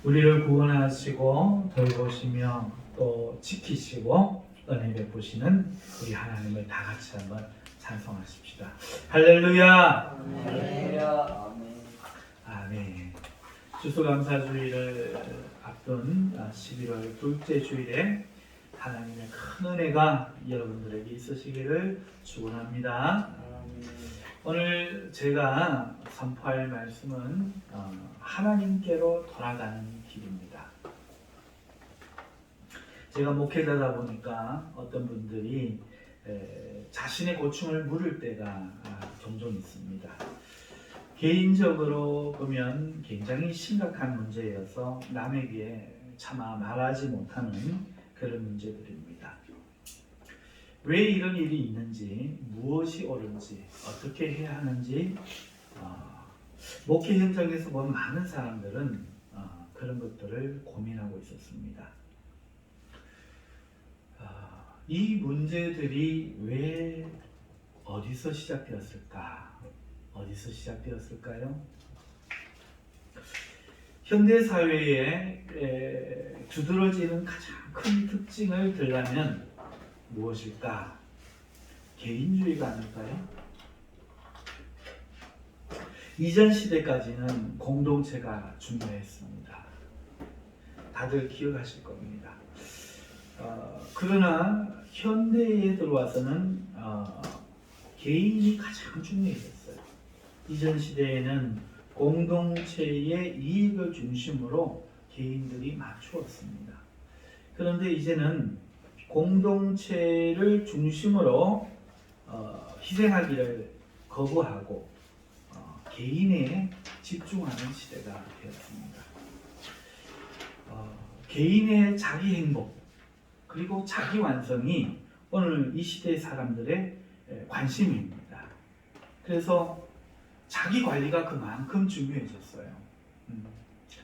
우리를 구원하시고 돌보시며 또 지키시고 은혜 베푸시는 우리 하나님을 다 같이 한번 찬송하십시다. 할렐루야. 할렐루야. 아멘. 추수감사주일을 앞둔 11월 둘째 주일에 하나님의 큰 은혜가 여러분들에게 있으시기를 축원합니다. 오늘 제가 선포할 말씀은 하나님께로 돌아가는 길입니다. 제가 목회자다 보니까 어떤 분들이 자신의 고충을 물을 때가 종종 있습니다. 개인적으로 보면 굉장히 심각한 문제여서 남에게 차마 말하지 못하는 그런 문제들입니다. 왜 이런 일이 있는지, 무엇이 옳은지, 어떻게 해야 하는지 목회 현장에서 본 많은 사람들은 그런 것들을 고민하고 있었습니다. 이 문제들이 왜 어디서 시작되었을까? 어디서 시작되었을까요? 현대 사회에 두드러지는 가장 큰 특징을 들라면 무엇일까? 개인주의가 아닐까요? 이전 시대까지는 공동체가 중요했습니다. 다들 기억하실 겁니다. 그러나 현대에 들어와서는 개인이 가장 중요해졌어요. 이전 시대에는 공동체의 이익을 중심으로 개인들이 맞추었습니다. 그런데 이제는 공동체를 중심으로 희생하기를 거부하고 개인에 집중하는 시대가 되었습니다. 개인의 자기 행복 그리고 자기 완성이 오늘 이 시대의 사람들의 관심입니다. 그래서 자기 관리가 그만큼 중요해졌어요.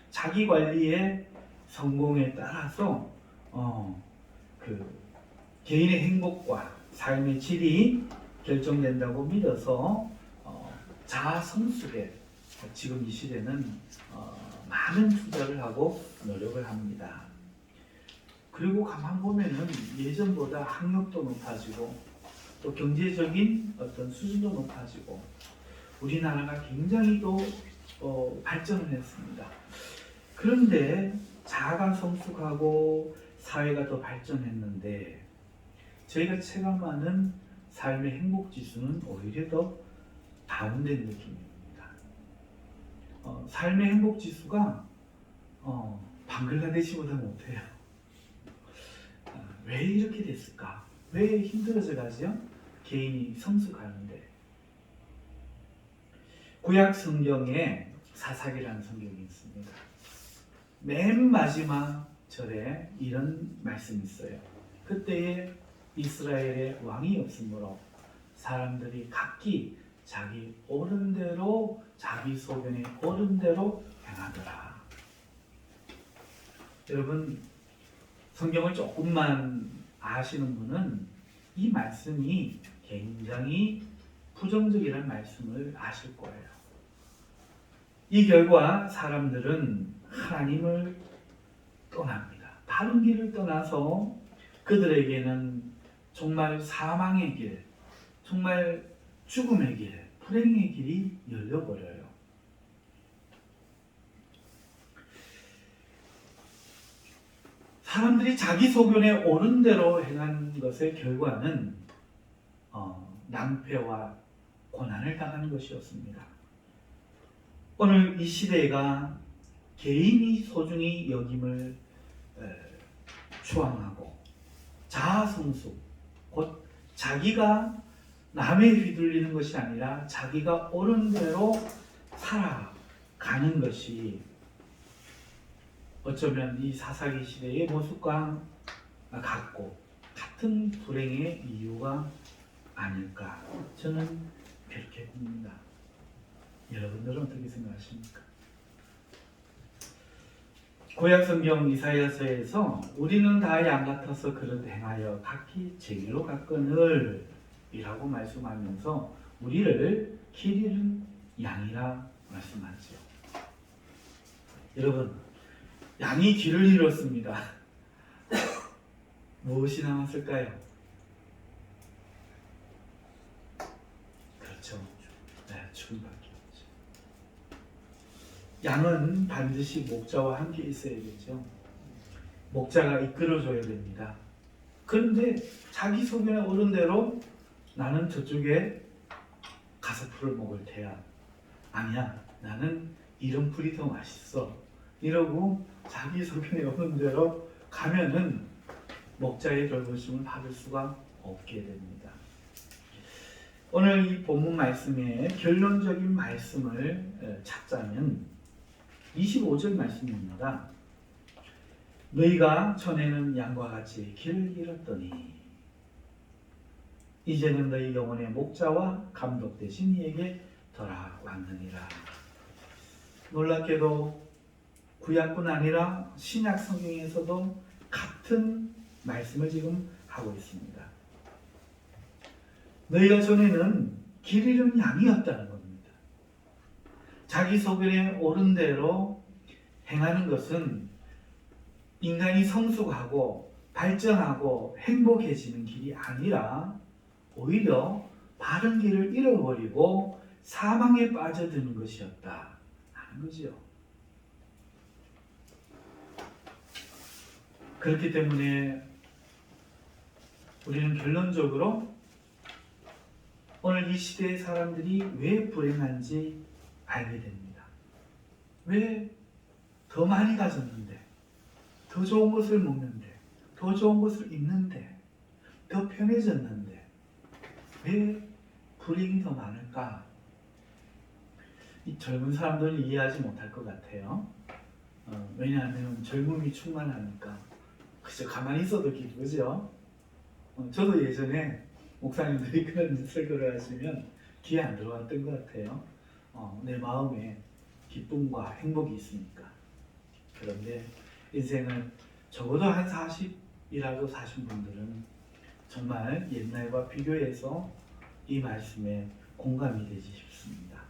자기 관리의 성공에 따라서 개인의 행복과 삶의 질이 결정된다고 믿어서 자아 성숙에 지금 이 시대는 많은 투자를 하고 노력을 합니다. 그리고 가만 보면은 예전보다 학력도 높아지고 또 경제적인 어떤 수준도 높아지고 우리나라가 굉장히 또 발전을 했습니다. 그런데 자아가 성숙하고 사회가 더 발전했는데 저희가 체감하는 삶의 행복 지수는 오히려 더 다운된 느낌입니다. 삶의 행복 지수가 방글라데시보다 못해요. 왜 이렇게 됐을까? 왜 힘들어져 가죠? 개인이 성숙하는데. 구약 성경에 사사기라는 성경이 있습니다. 맨 마지막 절에 이런 말씀이 있어요. 그때에 이스라엘에 왕이 없으므로 사람들이 각기 자기 옳은 대로 자기 소견에 옳은 대로 행하더라. 여러분 성경을 조금만 아시는 분은 이 말씀이 굉장히 부정적이라는 말씀을 아실 거예요. 이 결과 사람들은 하나님을 떠납니다. 바른 길을 떠나서 그들에게는 정말 사망의 길, 정말 죽음의 길, 불행의 길이 열려버려요. 사람들이 자기 소견에 옳은 대로 행한 것의 결과는 낭패와 고난을 당하는 것이었습니다. 오늘 이 시대가 개인이 소중히 여김을 추앙하고 자아성숙, 곧 자기가 남에 휘둘리는 것이 아니라 자기가 옳은 대로 살아가는 것이 어쩌면 이 사사기 시대의 모습과 같은 불행의 이유가 아닐까 저는 그렇게 봅니다. 여러분들은 어떻게 생각하십니까? 구약성경 이사야서에서 우리는 다 양 같아서 그릇 행하여 각기 제 길로 갔거늘 이라고 말씀하면서 우리를 길 잃은 양이라 말씀하죠. 여러분 양이 길을 잃었습니다. 무엇이 남았을까요? 그렇죠. 네, 죽음밖에 없죠. 양은 반드시 목자와 함께 있어야 되죠. 목자가 이끌어줘야 됩니다. 그런데 자기 소견에 오른 대로 나는 저쪽에 가서 풀을 먹을 테야. 아니야, 나는 이런 풀이 더 맛있어. 이러고 자기 소견에 오른 대로 가면은 목자의 돌보심을 받을 수가 없게 됩니다. 오늘 이 본문 말씀의 결론적인 말씀을 찾자면 25절 말씀입니다. 너희가 전에는 양과 같이 길을 잃었더니 이제는 너희 영혼의 목자와 감독 되신 이에게 돌아왔느니라. 놀랍게도 구약뿐 아니라 신약 성경에서도 같은 말씀을 지금 하고 있습니다. 너희가 전에는 길 잃은 양이었다는 겁니다. 자기 소견에 옳은 대로 행하는 것은 인간이 성숙하고 발전하고 행복해지는 길이 아니라 오히려 바른 길을 잃어버리고 사망에 빠져드는 것이었다 하는 거죠. 그렇기 때문에 우리는 결론적으로 오늘 이 시대의 사람들이 왜 불행한지 알게 됩니다. 왜 더 많이 가졌는데, 더 좋은 것을 먹는데, 더 좋은 것을 입는데, 더 편해졌는데 왜 불행이 더 많을까? 이 젊은 사람들은 이해하지 못할 것 같아요. 왜냐하면 젊음이 충만하니까 그저 가만히 있어도 기쁘죠. 저도 예전에 목사님들이 그런 설교를 하시면 귀에 안 들어왔던 것 같아요. 내 마음에 기쁨과 행복이 있으니까. 그런데 인생을 적어도 한 40이라도 사신 분들은 정말 옛날과 비교해서 이 말씀에 공감이 되지 싶습니다.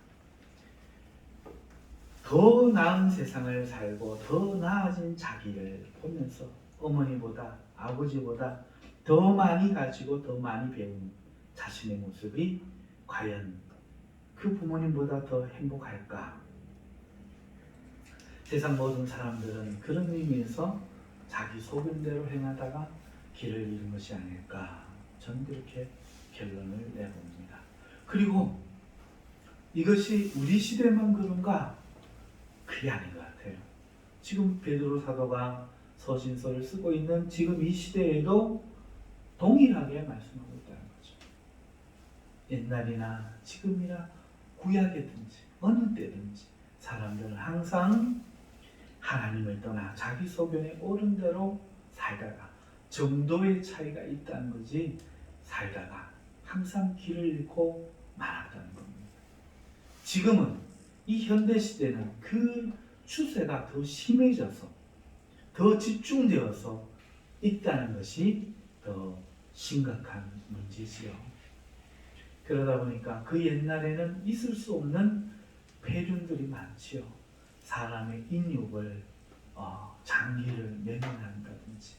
더 나은 세상을 살고 더 나아진 자기를 보면서 어머니보다 아버지보다 더 많이 가지고 더 많이 배운 자신의 모습이 과연 그 부모님보다 더 행복할까? 세상 모든 사람들은 그런 의미에서 자기 소견대로 행하다가 길을 잃은 것이 아닐까? 저는 그렇게 결론을 내봅니다. 그리고 이것이 우리 시대만 그런가? 그게 아닌 것 같아요. 지금 베드로 사도가 서신서를 쓰고 있는 지금 이 시대에도 동일하게 말씀하고 있다는 거죠. 옛날이나 지금이나 구약이든지 어느 때든지 사람들은 항상 하나님을 떠나 자기 소견에 옳은 대로 살다가 정도의 차이가 있다는 거지 살다가 항상 길을 잃고 말았다는 겁니다. 지금은 이 현대 시대는 그 추세가 더 심해져서 더 집중되어서 있다는 것이 더 심각한 문제지요. 그러다 보니까 그 옛날에는 있을 수 없는 폐륜들이 많지요. 사람의 인육을 장기를 매매한다든지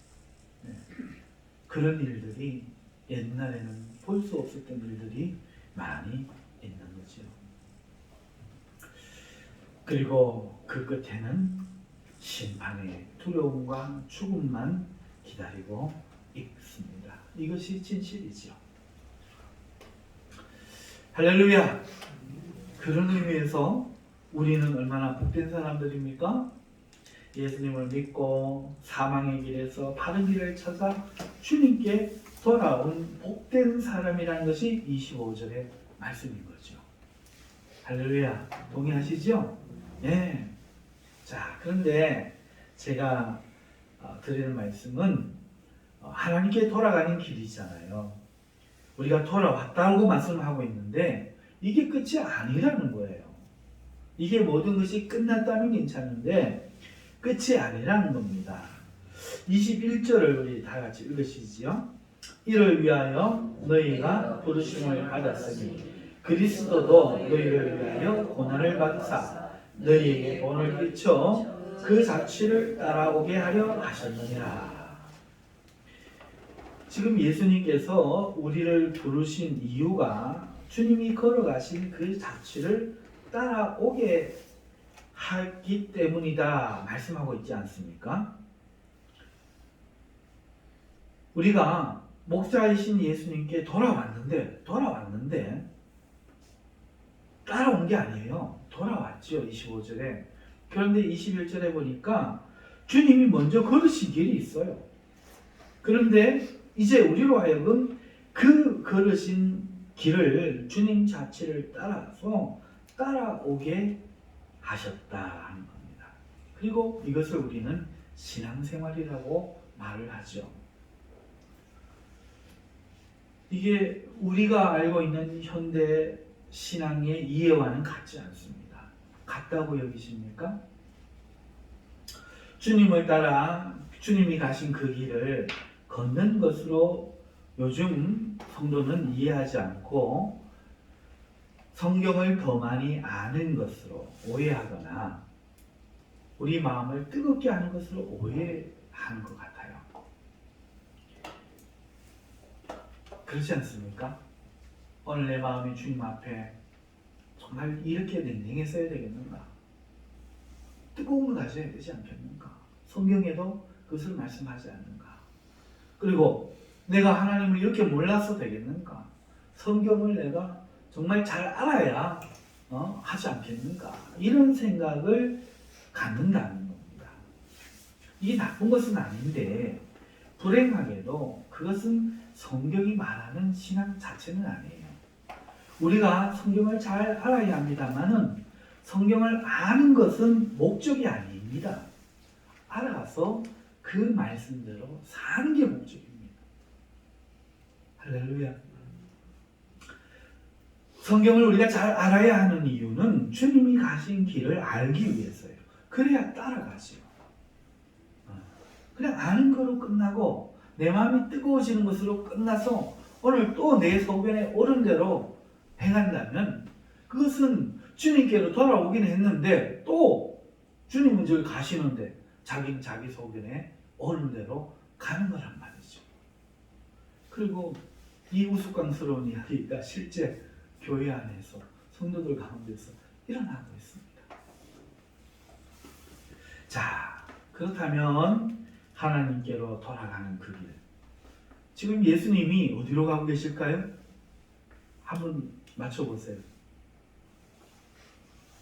그런 일들이 옛날에는 볼 수 없었던 일들이 많이 있는 거죠. 그리고 그 끝에는 심판의 두려움과 죽음만 기다리고 있습니다. 이것이 진실이죠. 할렐루야! 그런 의미에서 우리는 얼마나 복된 사람들입니까? 예수님을 믿고 사망의 길에서 바른 길을 찾아 주님께 돌아온 복된 사람이라는 것이 25절의 말씀인 거죠. 할렐루야! 동의하시죠? 네. 자, 그런데 제가 드리는 말씀은 하나님께 돌아가는 길이잖아요. 우리가 돌아왔다고 말씀하고 있는데 이게 끝이 아니라는 거예요. 이게 모든 것이 끝났다면 괜찮은데 끝이 아니라는 겁니다. 21절을 우리 다 같이 읽으시지요. 이를 위하여 너희가 부르심을 받았으니 그리스도도 너희를 위하여 고난을 받으사 너희에게 본을 끼쳐 그 자취를 따라오게 하려 하셨느니라. 지금 예수님께서 우리를 부르신 이유가 주님이 걸어가신 그 자취를 따라오게 하기 때문이다 말씀하고 있지 않습니까? 우리가 목자이신 예수님께 돌아왔는데 따라온 게 아니에요. 돌아왔죠. 25절에. 그런데 21절에 보니까 주님이 먼저 걸으신 길이 있어요. 그런데 이제 우리로 하여금 그 걸으신 길을 주님 자체를 따라서 따라오게 하셨다 하는 겁니다. 그리고 이것을 우리는 신앙생활이라고 말을 하죠. 이게 우리가 알고 있는 현대 신앙의 이해와는 같지 않습니다. 같다고 여기십니까? 주님을 따라 주님이 가신 그 길을 걷는 것으로 요즘 성도는 이해하지 않고 성경을 더 많이 아는 것으로 오해하거나 우리 마음을 뜨겁게 하는 것으로 오해하는 것 같아요. 그렇지 않습니까? 오늘 내 마음이 주님 앞에 정말 이렇게 냉랭했어야 되겠는가? 뜨거움을 가져야 되지 않겠는가? 성경에도 그것을 말씀하지 않는가? 그리고 내가 하나님을 이렇게 몰라서 되겠는가? 성경을 내가 정말 잘 알아야 하지 않겠는가? 이런 생각을 갖는다는 겁니다. 이게 나쁜 것은 아닌데 불행하게도 그것은 성경이 말하는 신앙 자체는 아니에요. 우리가 성경을 잘 알아야 합니다만은 성경을 아는 것은 목적이 아닙니다. 알아서 그 말씀대로 사는 게 목적입니다. 할렐루야. 성경을 우리가 잘 알아야 하는 이유는 주님이 가신 길을 알기 위해서예요. 그래야 따라가죠. 그냥 아는 거로 끝나고 내 마음이 뜨거워지는 것으로 끝나서 오늘 또 내 소견에 옳은 대로 행한다면 그것은 주님께로 돌아오긴 했는데 또 주님은 저기 가시는데 자기는 자기 소견에 옳은 대로 가는 거란 말이죠. 그리고 이 우스꽝스러운 이야기가 실제 교회 안에서 성도들 가운데서 일어나고 있습니다. 자, 그렇다면 하나님께로 돌아가는 그 길. 지금 예수님이 어디로 가고 계실까요? 한번 맞춰보세요.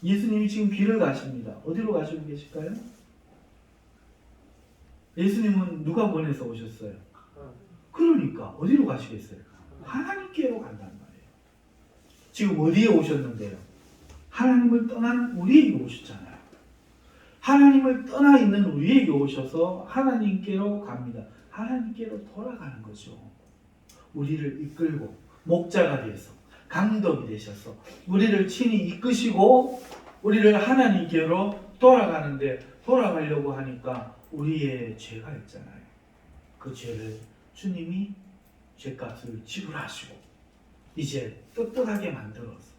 예수님이 지금 길을 가십니다. 어디로 가시고 계실까요? 예수님은 누가 보내서 오셨어요? 그러니까 어디로 가시겠어요? 하나님께로 간단 말이에요. 지금 어디에 오셨는데요? 하나님을 떠난 우리에게 오셨잖아요. 하나님을 떠나 있는 우리에게 오셔서 하나님께로 갑니다. 하나님께로 돌아가는 거죠. 우리를 이끌고 목자가 되어서 감독이 되셔서 우리를 친히 이끄시고 우리를 하나님께로 돌아가는데 돌아가려고 하니까 우리의 죄가 있잖아요. 그 죄를 주님이 죄값을 지불하시고 이제 떳떳하게 만들어서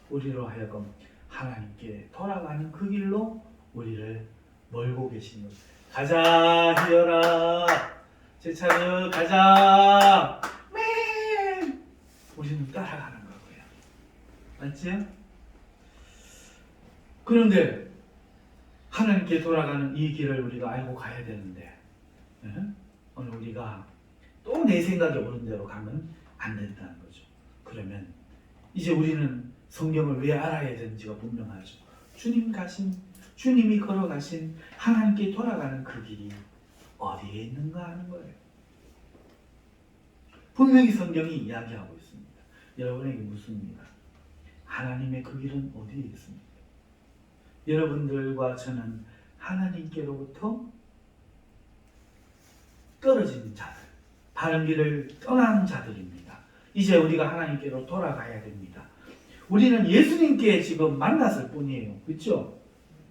우리로 하여금 하나님께 돌아가는 그 길로 우리를 몰고 계신 것. 가자 히어라 제 차례 가자 맨 우리는 따라가는 거고요. 맞지요? 그런데 하나님께 돌아가는 이 길을 우리가 알고 가야 되는데 오늘 우리가 또 내 생각에 옳은 대로 가면 안 된다는 거죠. 그러면 이제 우리는 성경을 왜 알아야 되는지가 분명하죠. 주님이 걸어가신 하나님께 돌아가는 그 길이 어디에 있는가 하는 거예요. 분명히 성경이 이야기하고 있습니다. 여러분에게 묻습니다. 하나님의 그 길은 어디에 있습니까? 여러분들과 저는 하나님께로부터 떨어진 자들, 바른 길을 떠난 자들입니다. 이제 우리가 하나님께로 돌아가야 됩니다. 우리는 예수님께 지금 만났을 뿐이에요. 그렇죠?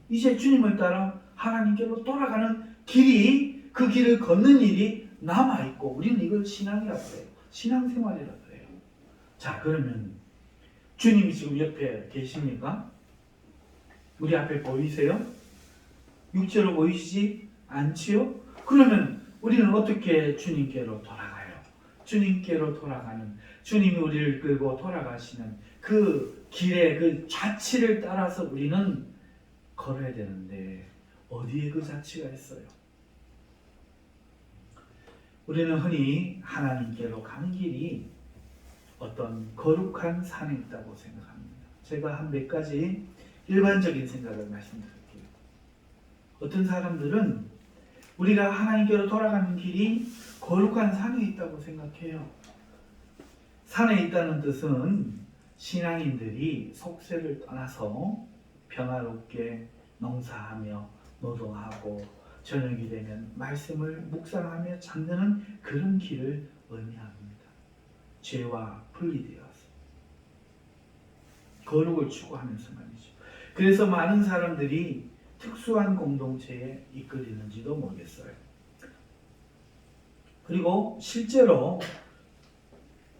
이제 주님을 따라 하나님께로 돌아가는 길이, 그 길을 걷는 일이 남아있고 우리는 이걸 신앙이라고 해요. 신앙생활이라고 해요. 자, 그러면 주님이 지금 옆에 계십니까? 우리 앞에 보이세요? 육체로 보이시지 않지요? 그러면 우리는 어떻게 주님께로 돌아가요? 주님께로 돌아가는, 주님이 우리를 끌고 돌아가시는 그 길의 그 자취를 따라서 우리는 걸어야 되는데 어디에 그 자취가 있어요? 우리는 흔히 하나님께로 가는 길이 어떤 거룩한 산에 있다고 생각합니다. 제가 한 몇 가지 일반적인 생각을 말씀드릴게요. 어떤 사람들은 우리가 하나님께로 돌아가는 길이 거룩한 산에 있다고 생각해요. 산에 있다는 뜻은 신앙인들이 속세를 떠나서 평화롭게 농사하며 노동하고 저녁이 되면 말씀을 묵상하며 잠드는 그런 길을 의미합니다. 죄와 분리되어서 거룩을 추구하면서 말이죠. 그래서 많은 사람들이 특수한 공동체에 이끌리는지도 모르겠어요. 그리고 실제로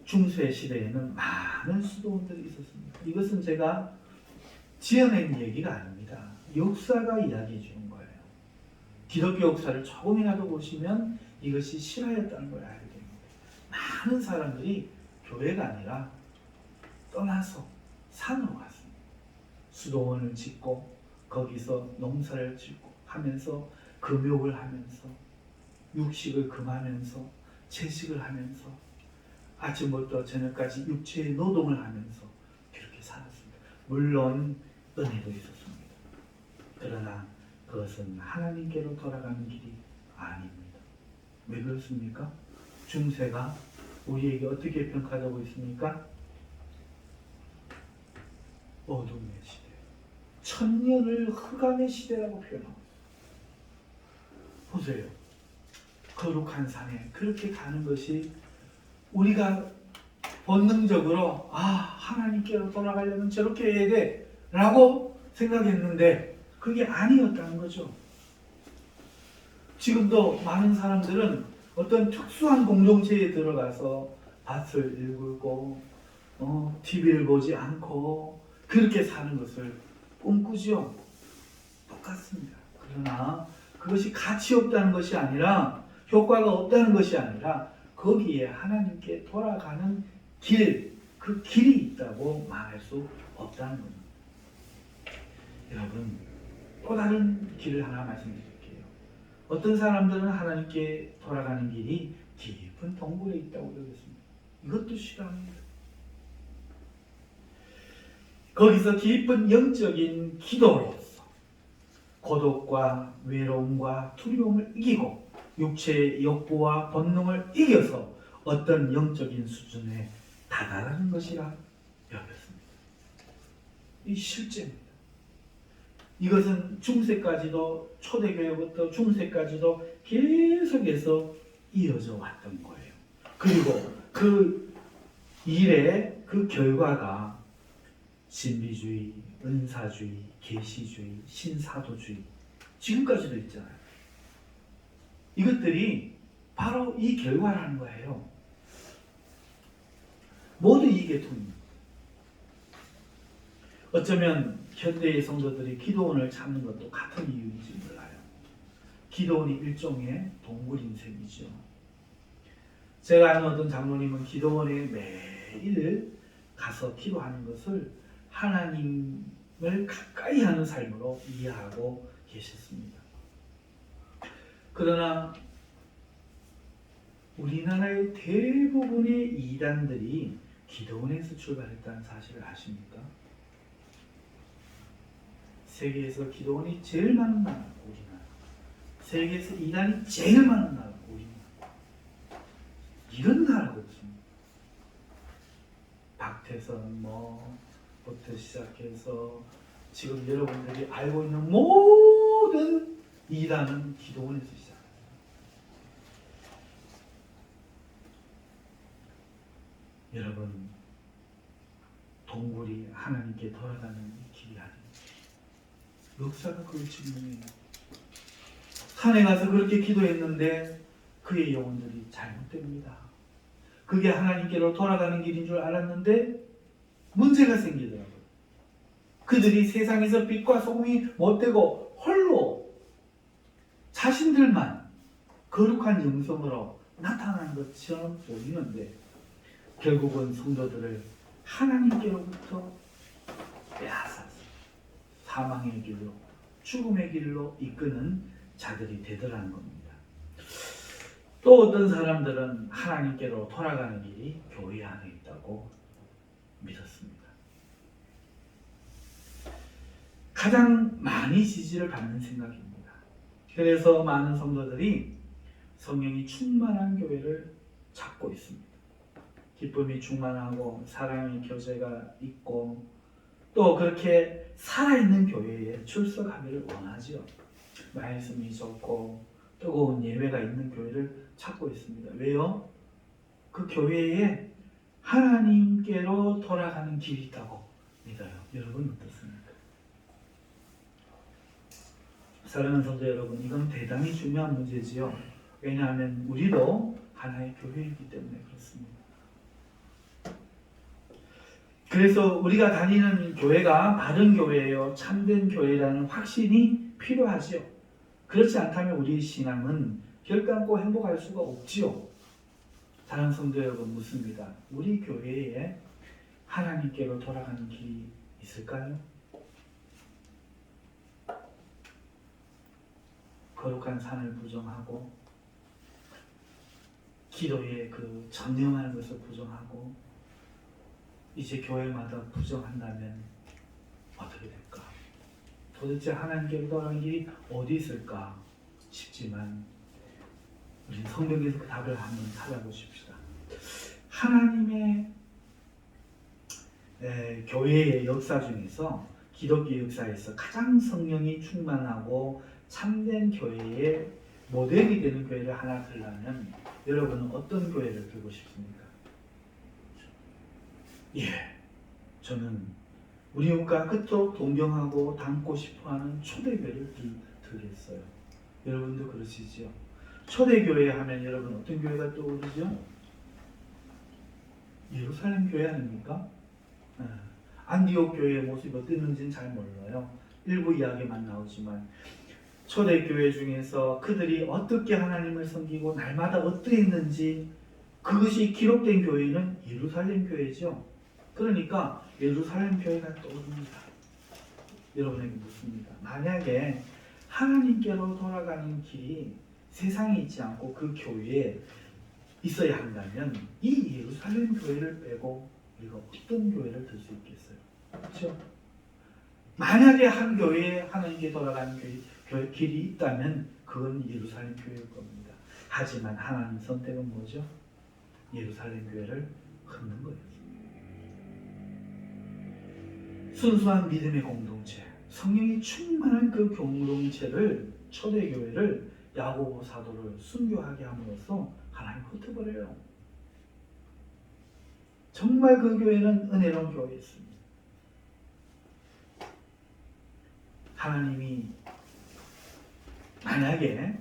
중세 시대에는 많은 수도원들이 있었습니다. 이것은 제가 지어낸 얘기가 아닙니다. 역사가 이야기해 주는 거예요. 기독교 역사를 조금이라도 보시면 이것이 실화였다는 걸 알게 됩니다. 많은 사람들이 교회가 아니라 떠나서 산으로 갔습니다. 수도원을 짓고 거기서 농사를 짓고 하면서 금욕을 하면서 육식을 금하면서 채식을 하면서 아침부터 저녁까지 육체의 노동을 하면서 그렇게 살았습니다. 물론 은혜도 있었습니다. 그러나 그것은 하나님께로 돌아가는 길이 아닙니다. 왜 그렇습니까? 중세가 우리에게 어떻게 평가하고 있습니까? 어둠의 시대, 천년을 흑암의 시대라고 표현하고 있습니다. 보세요. 거룩한 산에 그렇게 가는 것이 우리가 본능적으로 하나님께로 돌아가려면 저렇게 해야 돼 라고 생각했는데 그게 아니었다는 거죠. 지금도 많은 사람들은 어떤 특수한 공동체에 들어가서 밭을 일구고 TV를 보지 않고 그렇게 사는 것을 꿈꾸죠. 똑같습니다. 그러나 그것이 가치 없다는 것이 아니라 효과가 없다는 것이 아니라 거기에 하나님께 돌아가는 길, 그 길이 있다고 말할 수 없다는 겁니다. 여러분, 또 다른 길을 하나 말씀드릴게요. 어떤 사람들은 하나님께 돌아가는 길이 깊은 동굴에 있다고 그러겠습니다. 이것도 싫어합니다. 거기서 깊은 영적인 기도로서 고독과 외로움과 두려움을 이기고 육체의 욕구와 본능을 이겨서 어떤 영적인 수준에 다다르는 것이라 여겼습니다. 이 실제입니다. 이것은 중세까지도 초대교회부터 중세까지도 계속해서 이어져 왔던 거예요. 그리고 그 일의 그 결과가 신비주의, 은사주의, 계시주의, 신사도주의 지금까지도 있잖아요. 이것들이 바로 이 결과라는 거예요. 모두 이 계통입니다. 어쩌면 현대의 성도들이 기도원을 찾는 것도 같은 이유인지 몰라요. 기도원이 일종의 동물인 셈이죠. 제가 아는 어떤 장로님은 기도원에 매일 가서 기도하는 것을 하나님을 가까이 하는 삶으로 이해하고 계셨습니다. 그러나 우리나라의 대부분의 이단들이 기도원에서 출발했다는 사실을 아십니까? 세계에서 기도원이 제일 많은 나라 우리나라, 세계에서 이단이 제일 많은 나라 우리나라. 이런 나라거든요. 박태선 부터 시작해서 지금 여러분들이 알고 있는 모든 이단은 기도원에서 시작합니다. 여러분, 동굴이 하나님께 돌아가는 길이 아닙니다. 역사가 그걸 증명해요. 산에 가서 그렇게 기도했는데 그의 영혼들이 잘못됩니다. 그게 하나님께로 돌아가는 길인 줄 알았는데 문제가 생기더라고요. 그들이 세상에서 빛과 소금이 못되고 홀로 자신들만 거룩한 영성으로 나타나는 것처럼 보이는데 결국은 성도들을 하나님께로부터 빼앗아서 사망의 길로, 죽음의 길로 이끄는 자들이 되더라는 겁니다. 또 어떤 사람들은 하나님께로 돌아가는 길이 교회 안에 있다고 믿었습니다. 가장 많이 지지를 받는 생각입니다. 그래서 많은 성도들이 성령이 충만한 교회를 찾고 있습니다. 기쁨이 충만하고 사랑의 교제가 있고 또 그렇게 살아있는 교회에 출석하기를 원하지요. 말씀이 좋고 뜨거운 예배가 있는 교회를 찾고 있습니다. 왜요? 그 교회에 하나님께로 돌아가는 길이 있다고 믿어요. 여러분 어떻습니까? 사랑하는 성도 여러분, 이건 대단히 중요한 문제지요. 왜냐하면 우리도 하나의 교회이기 때문에 그렇습니다. 그래서 우리가 다니는 교회가 바른 교회예요, 참된 교회라는 확신이 필요하지요. 그렇지 않다면 우리의 신앙은 결단코 행복할 수가 없지요. 사랑하는 성도 여러분, 묻습니다. 우리 교회에 하나님께로 돌아가는 길이 있을까요? 거룩한 산을 부정하고 기도에 그 전념하는 것을 부정하고 이제 교회마다 부정한다면 어떻게 될까? 도대체 하나님께로 돌아가는 길이 어디 있을까 싶지만 우리 성경에서 그 답을 한번 찾아보십시다. 하나님의 교회의 역사 중에서 기독교 역사에서 가장 성령이 충만하고 참된 교회의 모델이 되는 교회를 하나 들라면 여러분은 어떤 교회를 들고 싶습니까? 저는 우리 국가 그토록 동경하고 닮고 싶어하는 초대교회를 들겠어요. 여러분도 그러시지요? 초대교회 하면 여러분 어떤 교회가 떠오르죠? 예루살렘 교회 아닙니까? 안디옥 교회의 모습이 어땠는지는 잘 몰라요. 일부 이야기만 나오지만 초대교회 중에서 그들이 어떻게 하나님을 섬기고 날마다 어떻게 했는지 그것이 기록된 교회는 예루살렘 교회죠. 그러니까 예루살렘 교회가 떠오릅니다. 여러분에게 묻습니다. 만약에 하나님께로 돌아가는 길이 세상에 있지 않고 그 교회에 있어야 한다면 이 예루살렘 교회를 빼고 우리가 어떤 교회를 들 수 있겠어요? 그렇죠? 만약에 한 교회에 하나님께 돌아가는 길이 있다면 그건 예루살렘 교회일 겁니다. 하지만 하나님 선택은 뭐죠? 예루살렘 교회를 흩는 거예요. 순수한 믿음의 공동체, 성령이 충만한 그 공동체를 초대교회를 야고보 사도를 순교하게 함으로써 하나님 흩어버려요. 정말 그 교회는 은혜로운 교회였습니다. 하나님이 만약에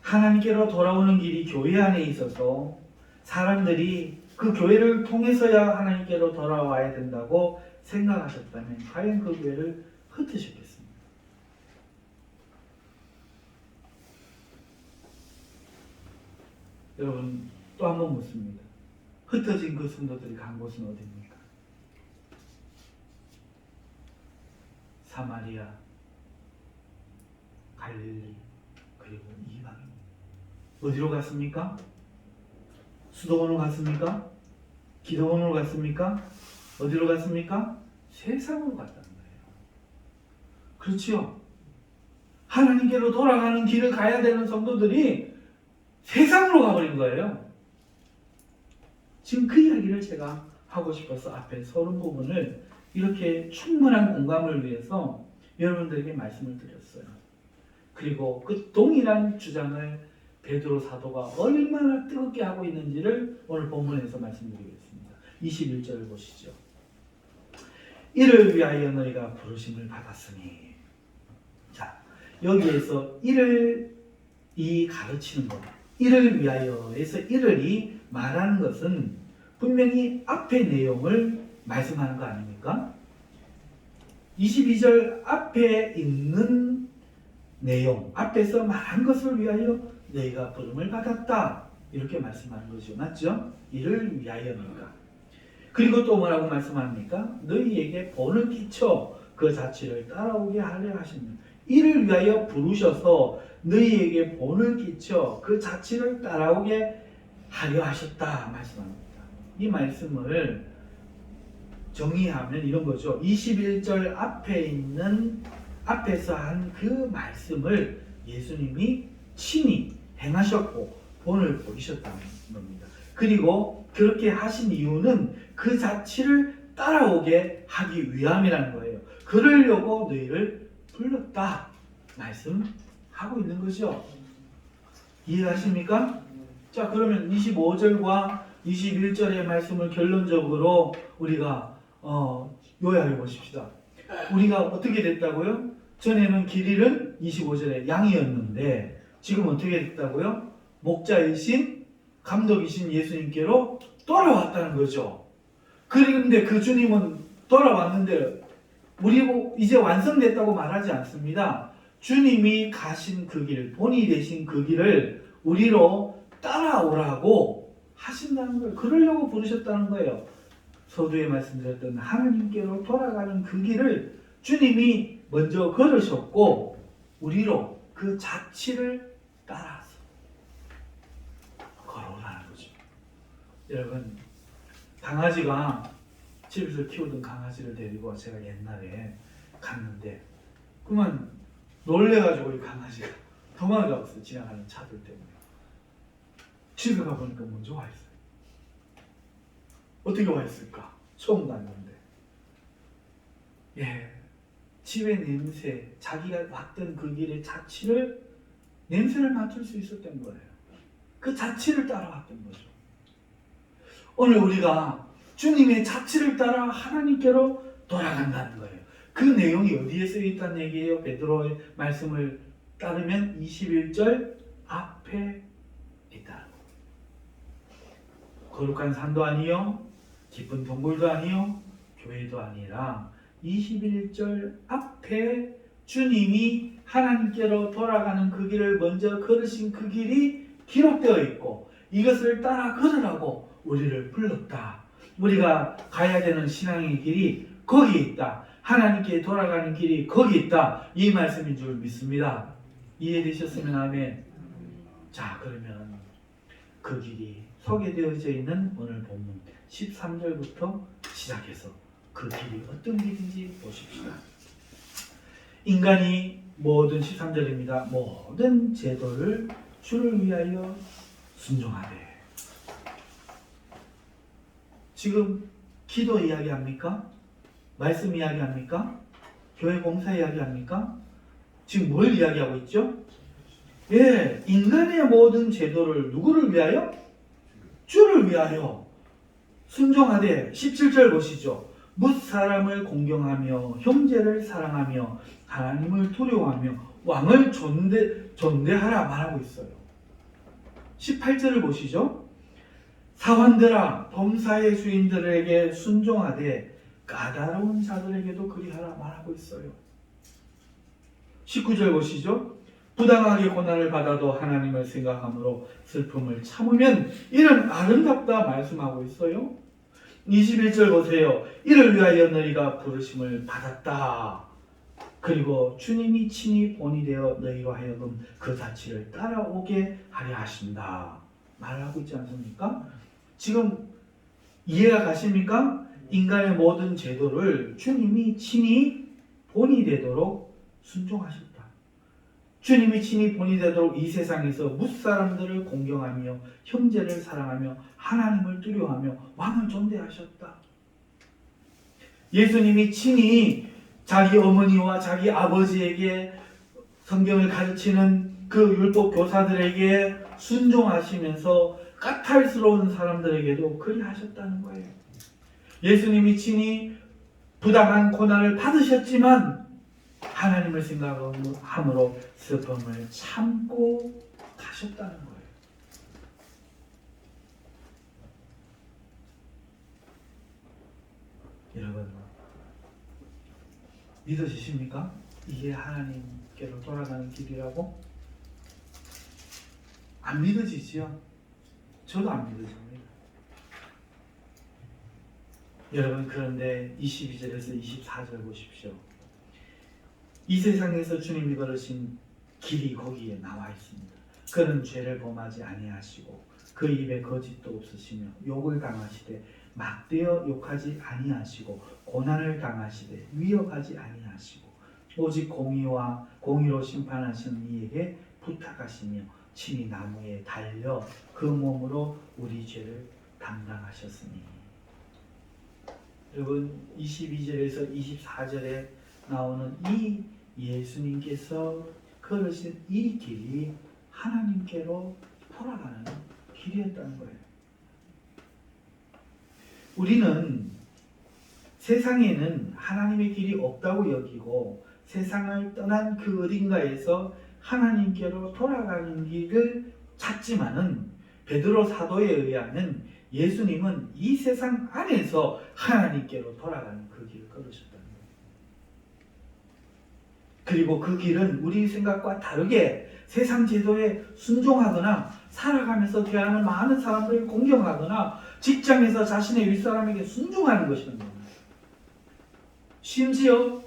하나님께로 돌아오는 길이 교회 안에 있어서 사람들이 그 교회를 통해서야 하나님께로 돌아와야 된다고 생각하셨다면 과연 그 교회를 흩으셨겠습니까? 여러분 또 한 번 묻습니다. 흩어진 그 성도들이 간 곳은 어디입니까? 사마리아, 갈릴리, 그리고 이방입니다. 어디로 갔습니까? 수도원으로 갔습니까? 기도원으로 갔습니까? 어디로 갔습니까? 세상으로 갔다는 거예요. 그렇지요? 하나님께로 돌아가는 길을 가야 되는 성도들이 세상으로 가버린 거예요. 지금 그 이야기를 제가 하고 싶어서 앞에 서론 부분을 이렇게 충분한 공감을 위해서 여러분들에게 말씀을 드렸어요. 그리고 그 동일한 주장을 베드로 사도가 얼마나 뜨겁게 하고 있는지를 오늘 본문에서 말씀드리겠습니다. 21절을 보시죠. 이를 위하여 너희가 부르심을 받았으니. 자, 여기에서 이를 가르치는 것, 이를 위하여에서 이를이 말하는 것은 분명히 앞의 내용을 말씀하는 거 아닙니까? 22절 앞에 있는 내용, 앞에서 말한 것을 위하여 너희가 부름을 받았다. 이렇게 말씀하는 거죠. 맞죠? 이를 위하여니까. 그리고 또 뭐라고 말씀합니까? 너희에게 본을 끼쳐 그 자취를 따라오게 하려 하십니다. 이를 위하여 부르셔서 너희에게 본을 끼쳐 그 자취를 따라오게 하려 하셨다 말씀합니다. 이 말씀을 정리하면 이런 거죠. 21절 앞에 있는 앞에서 한 그 말씀을 예수님이 친히 행하셨고 본을 보이셨다는 겁니다. 그리고 그렇게 하신 이유는 그 자취를 따라오게 하기 위함이라는 거예요. 그러려고 너희를 불렀다 말씀하고 있는 거죠. 이해하십니까? 자, 그러면 25절과 21절의 말씀을 결론적으로 우리가 요약해 보십시다. 우리가 어떻게 됐다고요? 전에는 길 잃은 25절에 양이었는데 지금 어떻게 됐다고요? 목자이신 감독이신 예수님께로 돌아왔다는 거죠. 그런데 그 주님은 돌아왔는데 우리 이제 완성됐다고 말하지 않습니다. 주님이 가신 그 길, 본이 되신 그 길을 우리로 따라오라고 하신다는 거예요. 그러려고 부르셨다는 거예요. 서두에 말씀드렸던 하나님께로 돌아가는 그 길을 주님이 먼저 걸으셨고 우리로 그 자취를 따라서 걸어오라는 거죠. 여러분, 강아지가 집에서 키우던 강아지를 데리고 제가 옛날에 갔는데 그만 놀래가지고 이 강아지가 도망가버렸어요. 지나가는 차들 때문에. 집에 가보니까 먼저 와 있어요. 어떻게 와 있을까? 처음 갔는데. 예, 집의 냄새, 자기가 왔던 그 길의 자취를 냄새를 맡을 수 있었던 거예요. 그 자취를 따라왔던 거죠. 오늘 우리가 주님의 자취를 따라 하나님께로 돌아간다는 거예요. 그 내용이 어디에 쓰여 있다는 얘기예요? 베드로의 말씀을 따르면 21절 앞에 있다는 거예요. 거룩한 산도 아니요, 깊은 동굴도 아니요, 교회도 아니라 21절 앞에 주님이 하나님께로 돌아가는 그 길을 먼저 걸으신 그 길이 기록되어 있고 이것을 따라 걸으라고 우리를 불렀다. 우리가 가야 되는 신앙의 길이 거기 있다. 하나님께 돌아가는 길이 거기 있다. 이 말씀인 줄 믿습니다. 이해되셨으면 아멘. 자, 그러면 그 길이 소개되어져 있는 오늘 본문 13절부터 시작해서 그 길이 어떤 길인지 보십시다. 인간이 모든 13절입니다. 모든 제도를 주를 위하여 순종하되. 지금 기도 이야기합니까? 말씀 이야기합니까? 교회 봉사 이야기합니까? 지금 뭘 이야기하고 있죠? 예, 인간의 모든 제도를 누구를 위하여? 주를 위하여 순종하되. 17절 보시죠. 뭇 사람을 공경하며 형제를 사랑하며 하나님을 두려워하며 왕을 존대하라 말하고 있어요. 18절을 보시죠. 사환들아 범사의 주인들에게 순종하되 까다로운 자들에게도 그리하라 말하고 있어요. 19절 보시죠. 부당하게 고난을 받아도 하나님을 생각함으로 슬픔을 참으면 이는 아름답다 말씀하고 있어요. 21절 보세요. 이를 위하여 너희가 부르심을 받았다. 그리고 주님이 친히 본이 되어 너희로 하여금 그 자취를 따라오게 하려 하신다 말하고 있지 않습니까? 지금 이해가 가십니까? 인간의 모든 제도를 주님이 친히 본이 되도록 순종하셨다. 주님이 친히 본이 되도록 이 세상에서 뭇사람들을 공경하며 형제를 사랑하며 하나님을 두려워하며 왕을 존대하셨다. 예수님이 친히 자기 어머니와 자기 아버지에게 성경을 가르치는 그 율법 교사들에게 순종하시면서 까탈스러운 사람들에게도 그리하셨다는 거예요. 예수님이 친히 부당한 고난을 받으셨지만 하나님을 생각함으로 슬픔을 참고 가셨다는 거예요. 여러분, 믿어지십니까? 이게 하나님께로 돌아가는 길이라고? 안 믿어지지요? 저도 안 믿어집니다. 여러분, 그런데 22절에서 24절 보십시오. 이 세상에서 주님이 걸으신 길이 거기에 나와 있습니다. 그는 죄를 범하지 아니하시고 그 입에 거짓도 없으시며 욕을 당하시되 막되어 욕하지 아니하시고 고난을 당하시되 위협하지 아니하시고 오직 공의로 심판하시는 이에게 부탁하시며 친히 나무에 달려 그 몸으로 우리 죄를 담당하셨으니. 여러분, 22절에서 24절에 나오는 이 예수님께서 걸으신 이 길이 하나님께로 돌아가는 길이었다는 거예요. 우리는 세상에는 하나님의 길이 없다고 여기고 세상을 떠난 그 어딘가에서 하나님께로 돌아가는 길을 찾지만은 베드로 사도에 의하면 예수님은 이 세상 안에서 하나님께로 돌아가는 그 길을 걸으셨다는 거예요. 그리고 그 길은 우리 생각과 다르게 세상 제도에 순종하거나 살아가면서 대하는 많은 사람들을 공경하거나 직장에서 자신의 윗사람에게 순종하는 것입니다. 심지어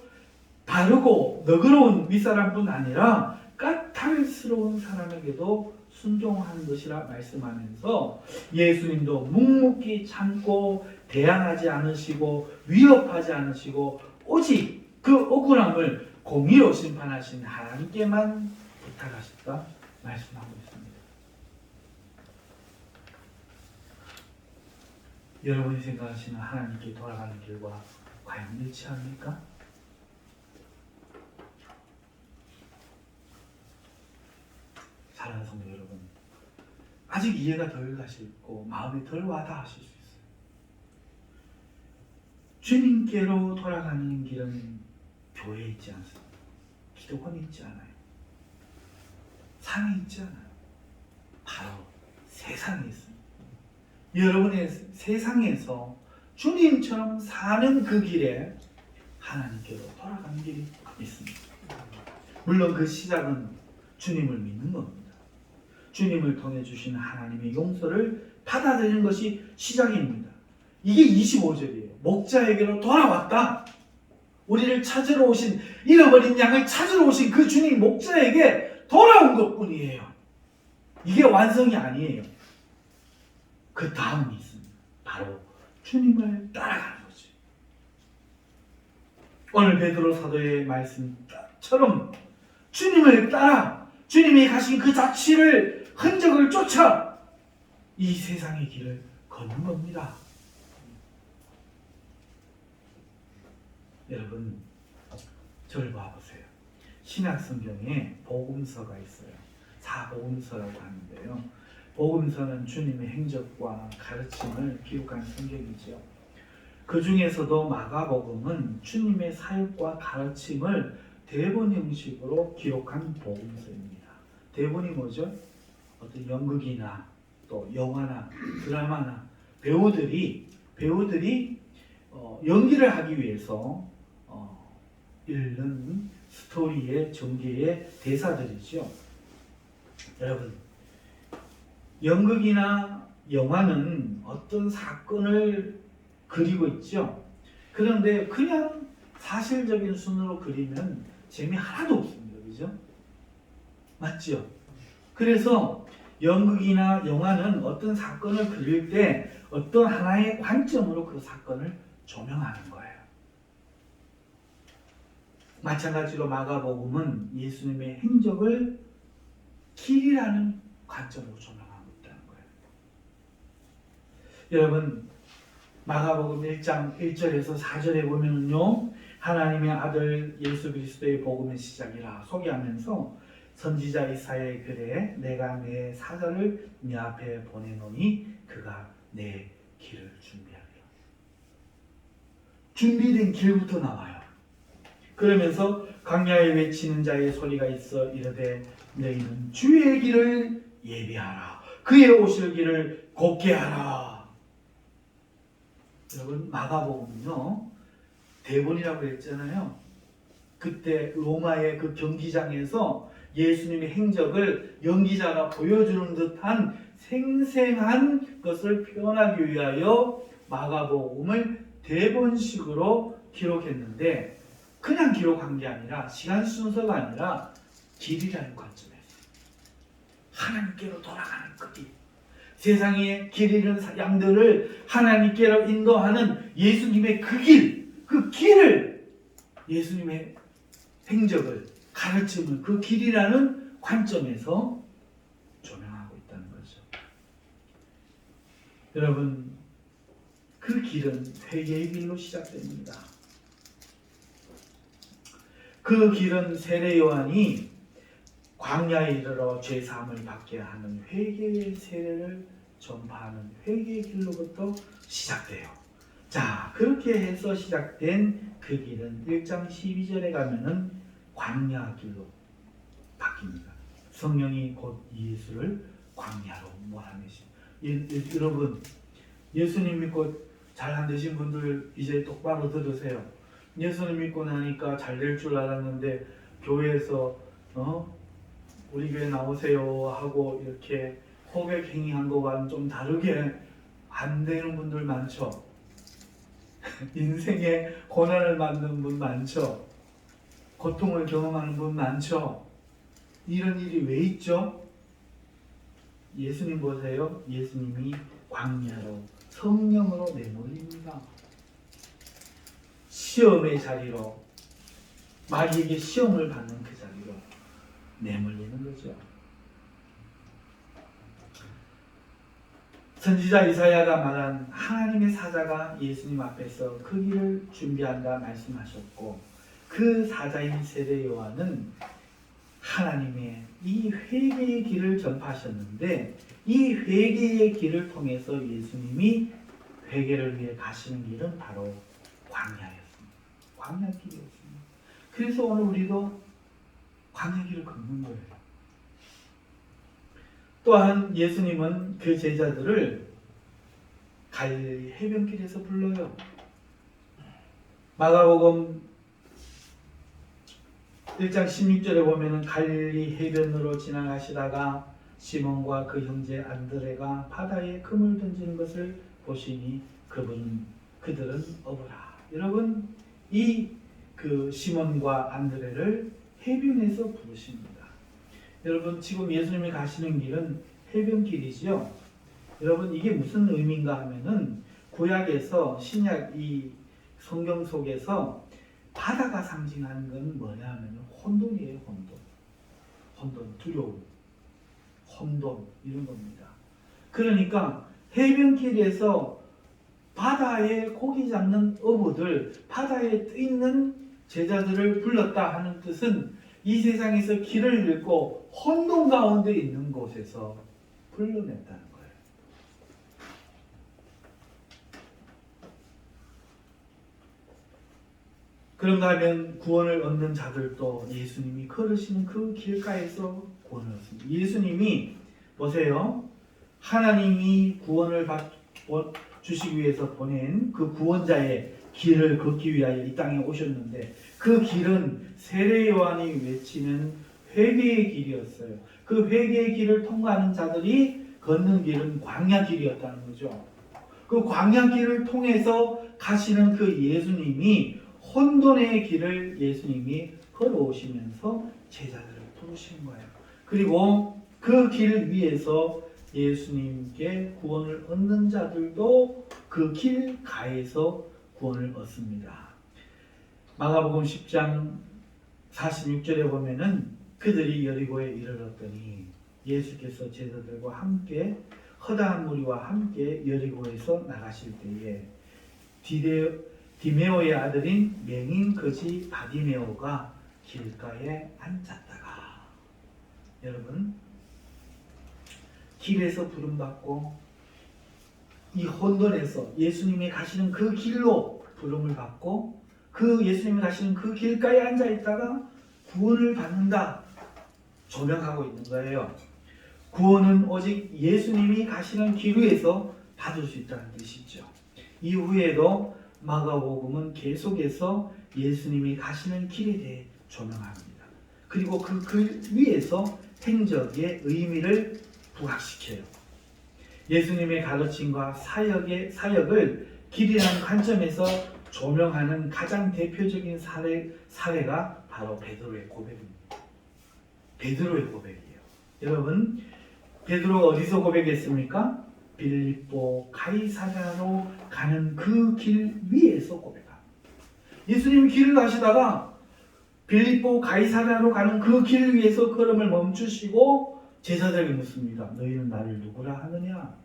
바르고 너그러운 윗사람뿐 아니라 까탈스러운 사람에게도 순종하는 것이라 말씀하면서 예수님도 묵묵히 참고 대항하지 않으시고 위협하지 않으시고 오직 그 억울함을 공의로 심판하신 하나님께만 부탁하셨다 말씀하고 있습니다. 여러분이 생각하시는 하나님께 돌아가는 길과 과연 일치합니까? 사랑하는 성도 여러분, 아직 이해가 덜 가시고 마음이 덜 와닿으실 수 있어요. 주님께로 돌아가는 길은 교회에 있지 않습니다. 기독원에 있지 않아요. 산에 있지 않아요. 바로 세상에 있습니다. 여러분의 세상에서 주님처럼 사는 그 길에 하나님께로 돌아가는 길이 있습니다. 물론 그 시작은 주님을 믿는 겁니다. 주님을 통해 주시는 하나님의 용서를 받아들이는 것이 시작입니다. 이게 25절이에요. 목자에게로 돌아왔다. 우리를 찾으러 오신, 잃어버린 양을 찾으러 오신 그 주님 목자에게 돌아온 것뿐이에요. 이게 완성이 아니에요. 그 다음이 있습니다. 바로 주님을 따라가는 거죠. 오늘 베드로 사도의 말씀처럼 주님을 따라 주님이 가신 그 자취를 흔적을 쫓아 이 세상의 길을 걷는 겁니다. 여러분, 저를 봐보세요. 신약 성경에 복음서가 있어요. 사복음서라고 하는데요. 복음서는 주님의 행적과 가르침을 기록한 성경이죠. 그 중에서도 마가복음은 주님의 사역과 가르침을 대본 형식으로 기록한 복음서입니다. 대본이 뭐죠? 어떤 연극이나 또 영화나 드라마나 배우들이 연기를 하기 위해서 읽는 스토리의 전개의 대사들이죠. 여러분, 연극이나 영화는 어떤 사건을 그리고 있죠. 그런데 그냥 사실적인 순으로 그리면 재미 하나도 없습니다. 그죠? 맞죠? 그래서 연극이나 영화는 어떤 사건을 그릴 때 어떤 하나의 관점으로 그 사건을 조명하는 거예요. 마찬가지로 마가복음은 예수님의 행적을 길이라는 관점으로 조명하고 있다는 거예요. 여러분, 마가복음 1장 1절에서 4절에 보면요, 하나님의 아들 예수 그리스도의 복음의 시작이라 소개하면서 선지자 이사야의 글에 내가 내 사자를 네 앞에 보내노니 그가 내 길을 준비하리라. 준비된 길부터 나와요. 그러면서 광야에 외치는 자의 소리가 있어 이르되 너희는 주의 길을 예비하라. 그의 오실 길을 곱게 하라. 여러분, 마가복음은요, 대본이라고 했잖아요. 그때 로마의 그 경기장에서 예수님의 행적을 연기자가 보여주는 듯한 생생한 것을 표현하기 위하여 마가복음을 대본식으로 기록했는데, 그냥 기록한 게 아니라 시간 순서가 아니라 길이라는 관점에서 하나님께로 돌아가는 그 길, 세상의 길 잃은 양들을 하나님께로 인도하는 예수님의 그 길, 그 길을, 예수님의 행적을 가르치는 그 길이라는 관점에서 조명하고 있다는 거죠. 여러분, 그 길은 회개의 길로 시작됩니다. 그 길은 세례 요한이 광야에 이르러 죄 사함을 받게 하는 회개의 세례를 전파하는 회개의 길로부터 시작돼요. 자, 그렇게 해서 시작된 그 길은 1장 12절에 가면은 광야 길로 바뀝니다. 성령이 곧 예수를 광야로 몰아내십니다. 여러분, 예수님 믿고 잘 안 되신 분들 이제 똑바로 들으세요. 예수님 믿고 나니까 잘 될 줄 알았는데 교회에서 우리 교회 나오세요 하고 이렇게 고백 행위한 거와는 좀 다르게 안 되는 분들 많죠. 인생에 고난을 받는 분 많죠. 고통을 경험하는 분 많죠. 이런 일이 왜 있죠? 예수님 보세요. 예수님이 광야로 성령으로 내몰립니다. 시험의 자리로, 마귀에게 시험을 받는 그 자리로 내몰리는 거죠. 선지자 이사야가 말한 하나님의 사자가 예수님 앞에서 그 길을 준비한다 말씀하셨고, 그 사자인 세례 요한은 하나님의 이 회개의 길을 전파하셨는데, 이 회개의 길을 통해서 예수님이 회개를 위해 가시는 길은 바로 광야였습니다. 광야길이었습니다. 그래서 오늘 우리도 광야길을 걷는 거예요. 또한 예수님은 그 제자들을 갈릴리 해변길에서 불러요. 마가복음 1장 16절에 보면은 갈릴리 해변으로 지나가시다가 시몬과 그 형제 안드레가 바다에 금을 던지는 것을 보시니 그들은 어부라. 여러분, 이 그 시몬과 안드레를 해변에서 부르십니다. 여러분, 지금 예수님이 가시는 길은 해변길이죠. 여러분, 이게 무슨 의미인가 하면은 구약에서 신약 이 성경 속에서 바다가 상징하는 건 뭐냐 하면 혼돈이에요. 혼돈, 두려움, 혼돈, 이런 겁니다. 그러니까 해변길에서 바다에 고기 잡는 어부들, 바다에 떠있는 제자들을 불렀다 하는 뜻은 이 세상에서 길을 잃고 혼돈 가운데 있는 곳에서 불러냈다는 거예요. 그런가 하면 구원을 얻는 자들도 예수님이 걸으시는 그 길가에서 구원을 얻습니다. 예수님이 보세요. 하나님이 구원을 주시기 위해서 보낸 그 구원자의 길을 걷기 위하여 이 땅에 오셨는데, 그 길은 세례 요한이 외치는 회개의 길이었어요. 그 회개의 길을 통과하는 자들이 걷는 길은 광야 길이었다는 거죠. 그 광야 길을 통해서 가시는 그 예수님이 혼돈의 길을 예수님이 걸어오시면서 제자들을 부르신 거예요. 그리고 그 길 위에서 예수님께 구원을 얻는 자들도 그 길 가에서 구원을 얻습니다. 마가복음 10장 46절에 보면은 그들이 여리고에 이르렀더니 예수께서 제자들과 함께 허다한 무리와 함께 여리고에서 나가실 때에 디메오의 아들인 맹인 거지 바디메오가 길가에 앉았다가, 여러분, 길에서 부름받고 이 혼돈에서 예수님이 가시는 그 길로 부름을 받고 그 예수님이 가시는 그 길가에 앉아있다가 구원을 받는다, 조명하고 있는 거예요. 구원은 오직 예수님이 가시는 길 위에서 받을 수 있다는 뜻이죠. 이후에도 마가복음은 계속해서 예수님이 가시는 길에 대해 조명합니다. 그리고 그 글 위에서 행적의 의미를 부각시켜요. 예수님의 가르침과 사역을 길이라는 관점에서 조명하는 가장 대표적인 사례가 바로 베드로의 고백입니다. 베드로의 고백이에요. 여러분, 베드로가 어디서 고백했습니까? 빌립보 가이사랴로 가는 그 길 위에서 고백합니다. 예수님이 길을 가시다가 빌립보 가이사랴로 가는 그 길 위에서 걸음을 멈추시고 제자들에게 묻습니다. 너희는 나를 누구라 하느냐?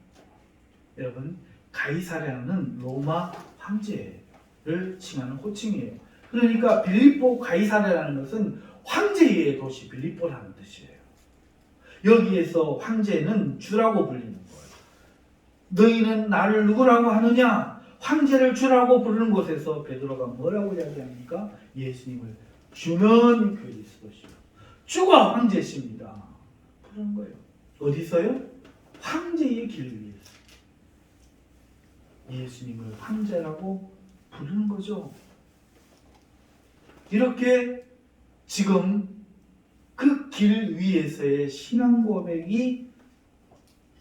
여러분, 가이사랴는 로마 황제를 칭하는 호칭이에요. 그러니까 빌립보 가이사랴라는 것은 황제의 도시 빌립보라는 뜻이에요. 여기에서 황제는 주라고 불리는 거예요. 너희는 나를 누구라고 하느냐? 황제를 주라고 부르는 곳에서 베드로가 뭐라고 이야기합니까? 예수님을 주는 그리스도시요, 주가 황제십니다. 그런 거예요. 어디서요? 황제의 길 위에서 예수님을 황제라고 부르는 거죠. 이렇게 지금 그 길 위에서의 신앙 고백이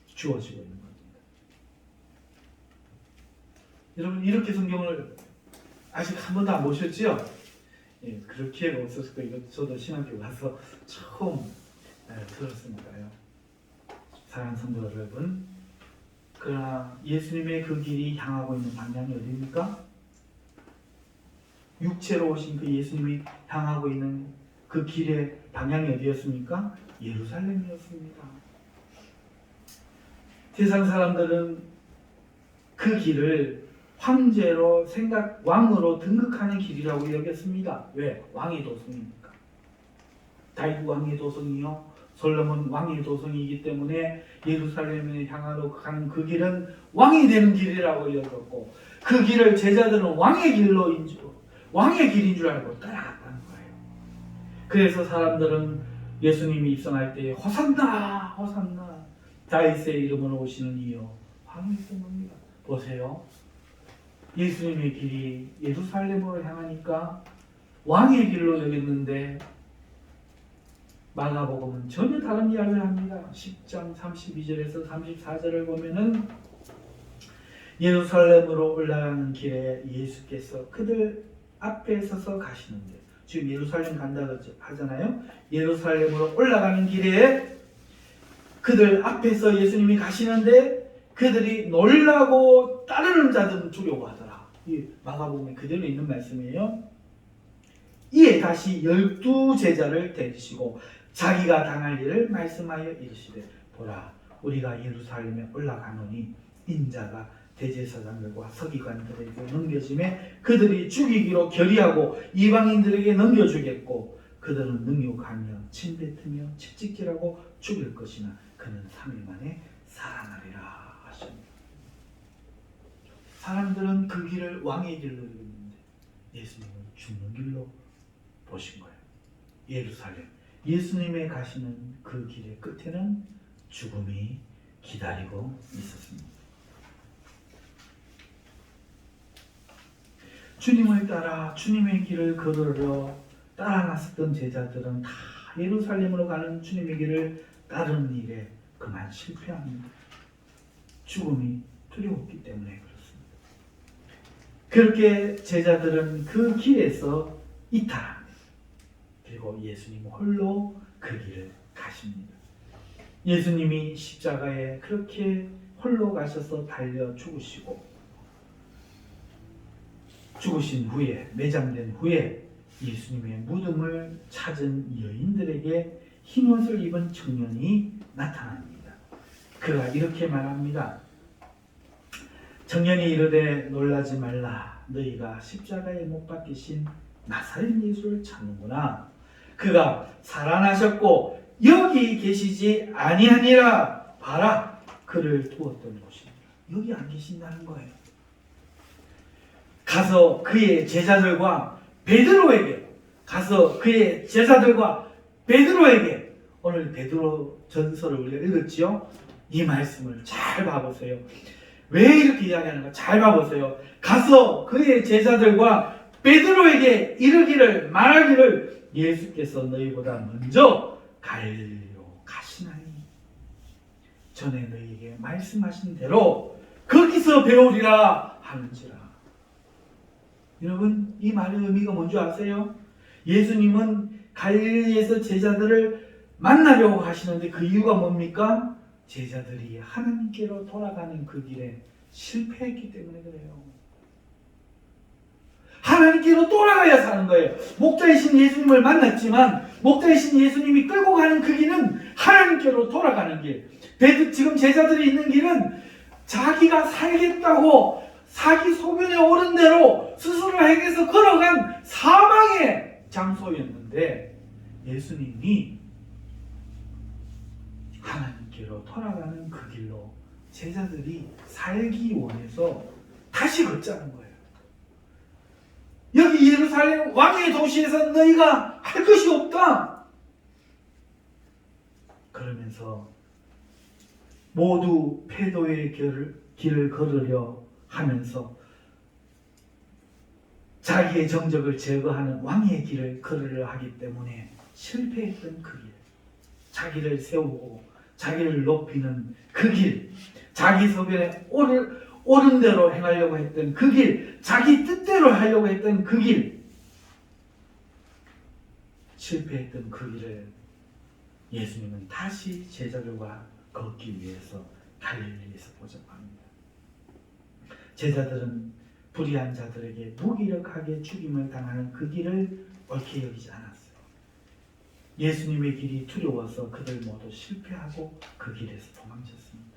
주어지고 있는 겁니다. 여러분, 이렇게 성경을 아직 한 번도 안 보셨죠? 예, 그렇게 없었을 거예요. 저도 신학교 가서 처음 들었으니까요. 사랑하는 성도 여러분, 그러나 예수님의 그 길이 향하고 있는 방향이 어디입니까? 육체로 오신 그 예수님이 향하고 있는 그 길의 방향이 어디였습니까? 예루살렘이었습니다. 세상 사람들은 그 길을 황제로 왕으로 등극하는 길이라고 여겼습니다. 왜? 왕의 도성이니까. 다윗 왕의 도성이요, 솔로몬 왕의 도성이기 때문에 예루살렘에 향하러 가는 그 길은 왕이 되는 길이라고 여겼고, 그 길을 제자들은 왕의 길인 줄 알고 따라갔다는 거예요. 그래서 사람들은 예수님이 입성할 때 호산나 호산나 다윗의 이름으로 오시는 이여 왕이 있습니다. 보세요. 예수님의 길이 예루살렘으로 향하니까 왕의 길로 여겼는데 마가복음은 전혀 다른 이야기를 합니다. 10장 32절에서 34절을 보면은 예루살렘으로 올라가는 길에 예수께서 그들 앞에 서서 가시는데, 지금 예루살렘 간다고 하잖아요. 예루살렘으로 올라가는 길에 그들 앞에서 예수님이 가시는데 그들이 놀라고 따르는 자들은 두려워하더라. 이 마가복음에 그대로 있는 말씀이에요. 이에 다시 12제자를 데리시고 자기가 당할 일을 말씀하여 이르시되, 보라, 우리가 예루살렘에 올라가노니 인자가 대제사장들과 서기관들에게 넘겨짐에 그들이 죽이기로 결의하고 이방인들에게 넘겨주겠고, 그들은 능욕하며 침뱉으며 채찍질하고 죽일 것이나 그는 3일 만에 살아나리라 하십니다. 사람들은 그 길을 왕의 길로 여겼는데 예수님은 죽는 길로 보신 거예요. 예루살렘, 예수님의 가시는 그 길의 끝에는 죽음이 기다리고 있었습니다. 주님을 따라 주님의 길을 걸으러 따라갔었던 제자들은 다 예루살렘으로 가는 주님의 길을 따르는 일에 그만 실패합니다. 죽음이 두려웠기 때문에 그렇습니다. 그렇게 제자들은 그 길에서 이탈합니다. 그리고 예수님 홀로 그 길을 가십니다. 예수님이 십자가에 그렇게 홀로 가셔서 달려 죽으신 후에, 매장된 후에 예수님의 무덤을 찾은 여인들에게 흰옷을 입은 청년이 나타납니다. 그가 이렇게 말합니다. 청년이 이르되 놀라지 말라. 너희가 십자가에 못 박히신 나사렛 예수를 찾는구나. 그가 살아나셨고 여기 계시지 아니하니라. 봐라, 그를 두었던 곳입니다. 여기 안 계신다는 거예요. 가서 그의 제자들과 베드로에게 오늘 베드로 전서를 우리가 읽었지요? 이 말씀을 잘 봐보세요. 왜 이렇게 이야기하는가? 잘 봐보세요. 가서 그의 제자들과 베드로에게 이르기를 말하기를 예수께서 너희보다 먼저 갈릴리로 가시나니 전에 너희에게 말씀하신 대로 거기서 배우리라 하는지라. 여러분, 이 말의 의미가 뭔지 아세요? 예수님은 갈릴리에서 제자들을 만나려고 하시는데 그 이유가 뭡니까? 제자들이 하나님께로 돌아가는 그 길에 실패했기 때문에 그래요. 하나님께로 돌아가야 사는 거예요. 목자이신 예수님을 만났지만 목자이신 예수님이 끌고 가는 그 길은 하나님께로 돌아가는 길. 지금 제자들이 있는 길은 자기가 살겠다고 사기 소변에 오른 대로 스스로 행해서 걸어간 사망의 장소였는데 예수님이 하나님께로 돌아가는 그 길로 제자들이 살기 원해서 다시 걷자는 거예요. 여기 예루살렘 왕의 도시에서 너희가 할 것이 없다. 그러면서 모두 패도의 길을 걸으려 하면서 자기의 정적을 제거하는 왕의 길을 걸으려 하기 때문에 실패했던 그 길, 자기를 세우고 자기를 높이는 그 길, 자기 소견에 옳은 대로 행하려고 했던 그 길, 자기 뜻대로 하려고 했던 그 길, 실패했던 그 길을 예수님은 다시 제자들과 걷기 위해서 갈릴리에서 보자고 합니다. 제자들은 불의한 자들에게 무기력하게 죽임을 당하는 그 길을 옳게 여기지 않았어요. 예수님의 길이 두려워서 그들 모두 실패하고 그 길에서 도망쳤습니다.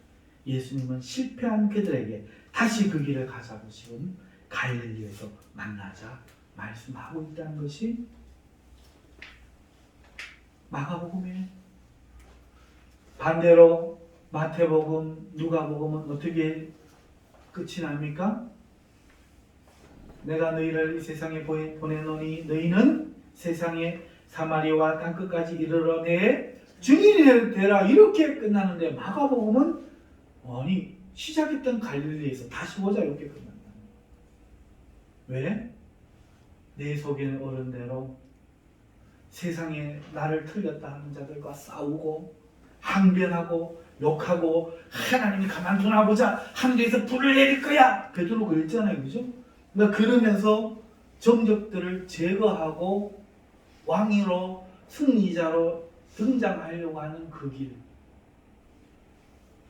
예수님은 실패한 그들에게 다시 그 길을 가자고 지금 갈릴리에서 만나자 말씀하고 있다는 것이 마가복음이에요. 반대로 마태복음, 누가복음은 어떻게 끝이 납니까? 내가 너희를 이 세상에 보내노니 너희는 세상에 사마리아와 땅끝까지 이르러 내 증인이 되라 이렇게 끝나는데 마가복음은 아니 시작했던 갈릴리에서 다시 보자 이렇게 끝난다. 왜? 내 속에는 옳은 대로 세상에 나를 틀렸다 하는 자들과 싸우고 항변하고 욕하고 하나님이 가만두나 보자 하늘에서 불을 내릴 거야 베드로 그랬잖아요. 그죠? 그러니까 그러면서 정적들을 제거하고 왕으로 승리자로 등장하려고 하는 그 길,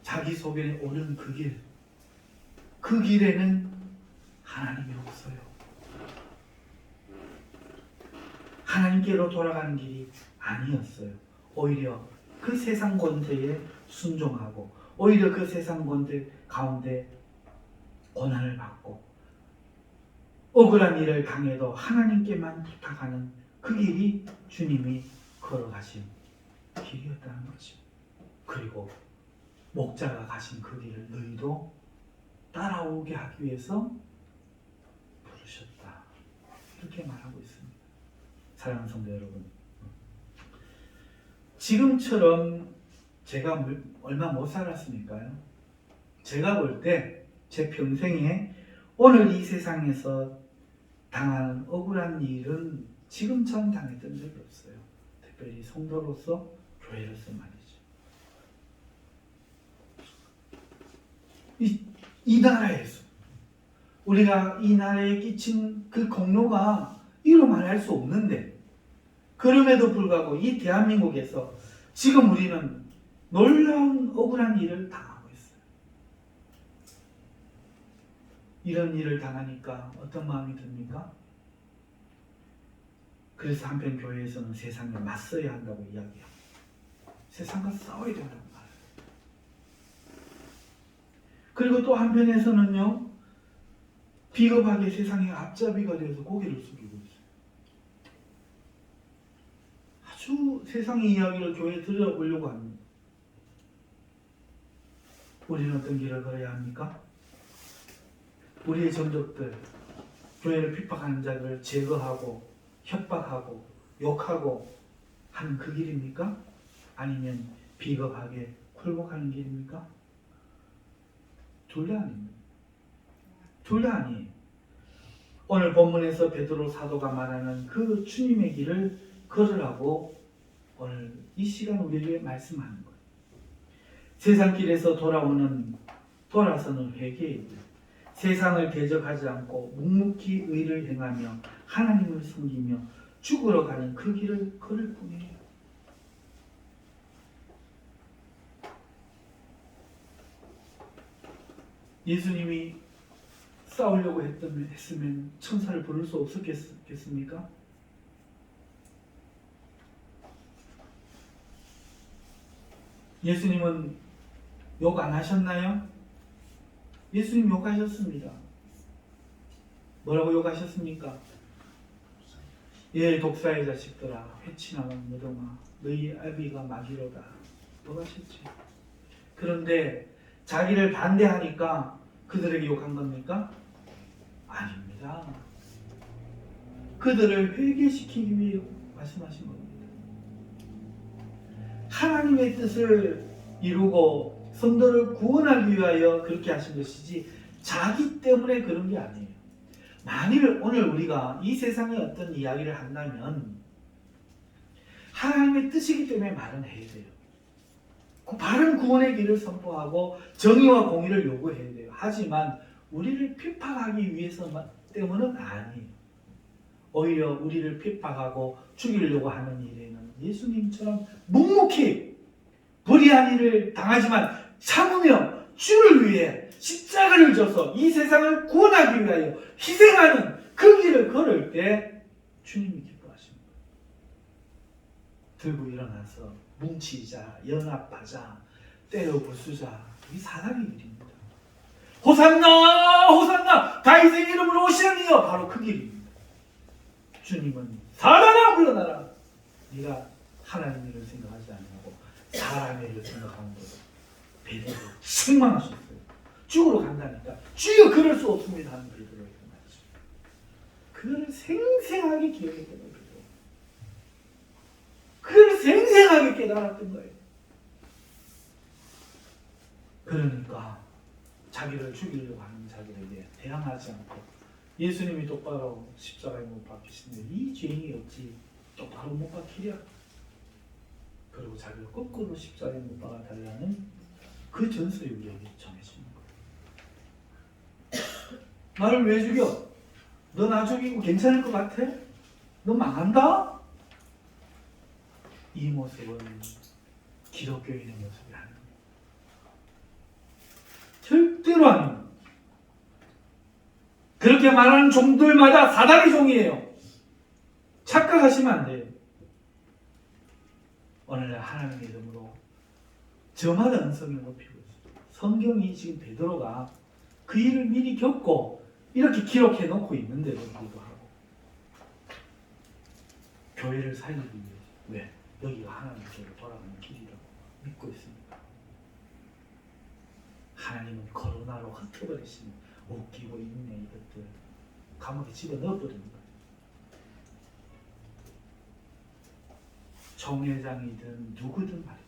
자기 소견에 오른 그 길, 그 길에는 하나님이 없어요. 하나님께로 돌아가는 길이 아니었어요. 오히려 그 세상 권세에 순종하고 오히려 그 세상 권세 가운데 고난을 받고 억울한 일을 당해도 하나님께만 부탁하는 그 길이 주님이 걸어가신 길이었다는 거죠. 그리고 목자가 가신 그 길을 너희도 따라오게 하기 위해서 부르셨다. 이렇게 말하고 있습니다. 사랑하는 성도 여러분, 지금처럼 제가 얼마 못 살았으니까요. 제가 볼 때 제 평생에 오늘 이 세상에서 당하는 억울한 일은 지금처럼 당했던 적이 없어요. 특별히 성도로서 교회로서 말이죠. 이 나라에서 우리가 이 나라에 끼친 그 공로가 이로 말할 수 없는데 그럼에도 불구하고 이 대한민국에서 지금 우리는 놀라운 억울한 일을 당하고 있어요. 이런 일을 당하니까 어떤 마음이 듭니까? 그래서 한편 교회에서는 세상에 맞서야 한다고 이야기해요. 세상과 싸워야 된다고 말해요. 그리고 또 한편에서는요, 비겁하게 세상의 앞잡이가 되어서 고개를 숙이고 있어요. 아주 세상의 이야기를 교회에 들어보려고 합니다. 우리는 어떤 길을 걸어야 합니까? 우리의 전적들, 교회를 핍박하는 자들을 제거하고 협박하고 욕하고 하는 그 길입니까? 아니면 비겁하게 굴복하는 길입니까? 둘 다 아닙니다. 둘 다 아니에요. 오늘 본문에서 베드로 사도가 말하는 그 주님의 길을 걸으라고 오늘 이 시간 우리에게 말씀하는 거예요. 세상 길에서 돌아서는 회개이고 세상을 대적하지 않고 묵묵히 의를 행하며 하나님을 섬기며 죽으러 가는 그 길을 걸을 뿐이에요. 예수님이 싸우려고 했으면 천사를 부를 수 없었겠습니까? 예수님은 욕 안 하셨나요? 예수님 욕하셨습니다. 뭐라고 욕하셨습니까? 예, 독사의 자식들아, 회치나만 무덤아, 너희 아비가 마귀로다. 욕하셨지. 그런데 자기를 반대하니까 그들에게 욕한 겁니까? 아닙니다. 그들을 회개시키기 위해 말씀하신 겁니다. 하나님의 뜻을 이루고 성도를 구원하기 위하여 그렇게 하신 것이지 자기 때문에 그런 게 아니에요. 만일 오늘 우리가 이 세상에 어떤 이야기를 한다면 하나님의 뜻이기 때문에 말은 해야 돼요. 그 바른 구원의 길을 선포하고 정의와 공의를 요구해야 돼요. 하지만 우리를 핍박하기 위해서 때문은 아니에요. 오히려 우리를 핍박하고 죽이려고 하는 일에는 예수님처럼 묵묵히 불의한 일을 당하지만 참으며 주를 위해 십자가를 져서 이 세상을 구원하기 위하여 희생하는 그 길을 걸을 때 주님이 기뻐하십니다. 들고 일어나서 뭉치자, 연합하자, 때려 부수자, 이 사단의 일입니다. 호산나 호산나 다윗의 이름으로 오시는 이여, 바로 그 길입니다. 주님은 사단아 물러나라. 네가 하나님 일을 생각하지 않고 사람의 일을 생각하는 거로 베드로를 책망하셨어요. 죽으러 간다니까 주여 그럴 수 없습니다 하는 베드로에게 말이죠. 그를 생생하게 기억했던 거예요. 그걸 생생하게 깨달았던 거예요. 그러니까 자기를 죽이려고 하는 자들에게 대항하지 않고 예수님이 똑바로 십자가에 못 박히시는데 이 죄인이 어찌 똑바로 못 박히랴? 그리고 자기를 거꾸로 십자가에 못 박아달라는 그 전설이 우리에게 전해지는 거예요. 나를 왜 죽여? 너 나 죽이고 괜찮을 것 같아? 너 망한다? 이 모습은 기독교인의 모습이 아닙니다. 절대로 아닙니다. 그렇게 말하는 종들마다 사단의 종이에요. 착각하시면 안 돼요. 오늘날 하나님의 이름으로 저마다 은성이 높이고 있습니다. 성경이 지금 베드로가 그 일을 미리 겪고 이렇게 기록해 놓고 있는데도 불구하고 교회를 살리기 위해서 왜? 여기가 하나님께로 돌아가는 길이라고 믿고 있습니다. 하나님은 코로나로 흩어버리시는 웃기고 있네 이것들 감옥에 집어넣어버립니다. 총회장이든 누구든 말입니다.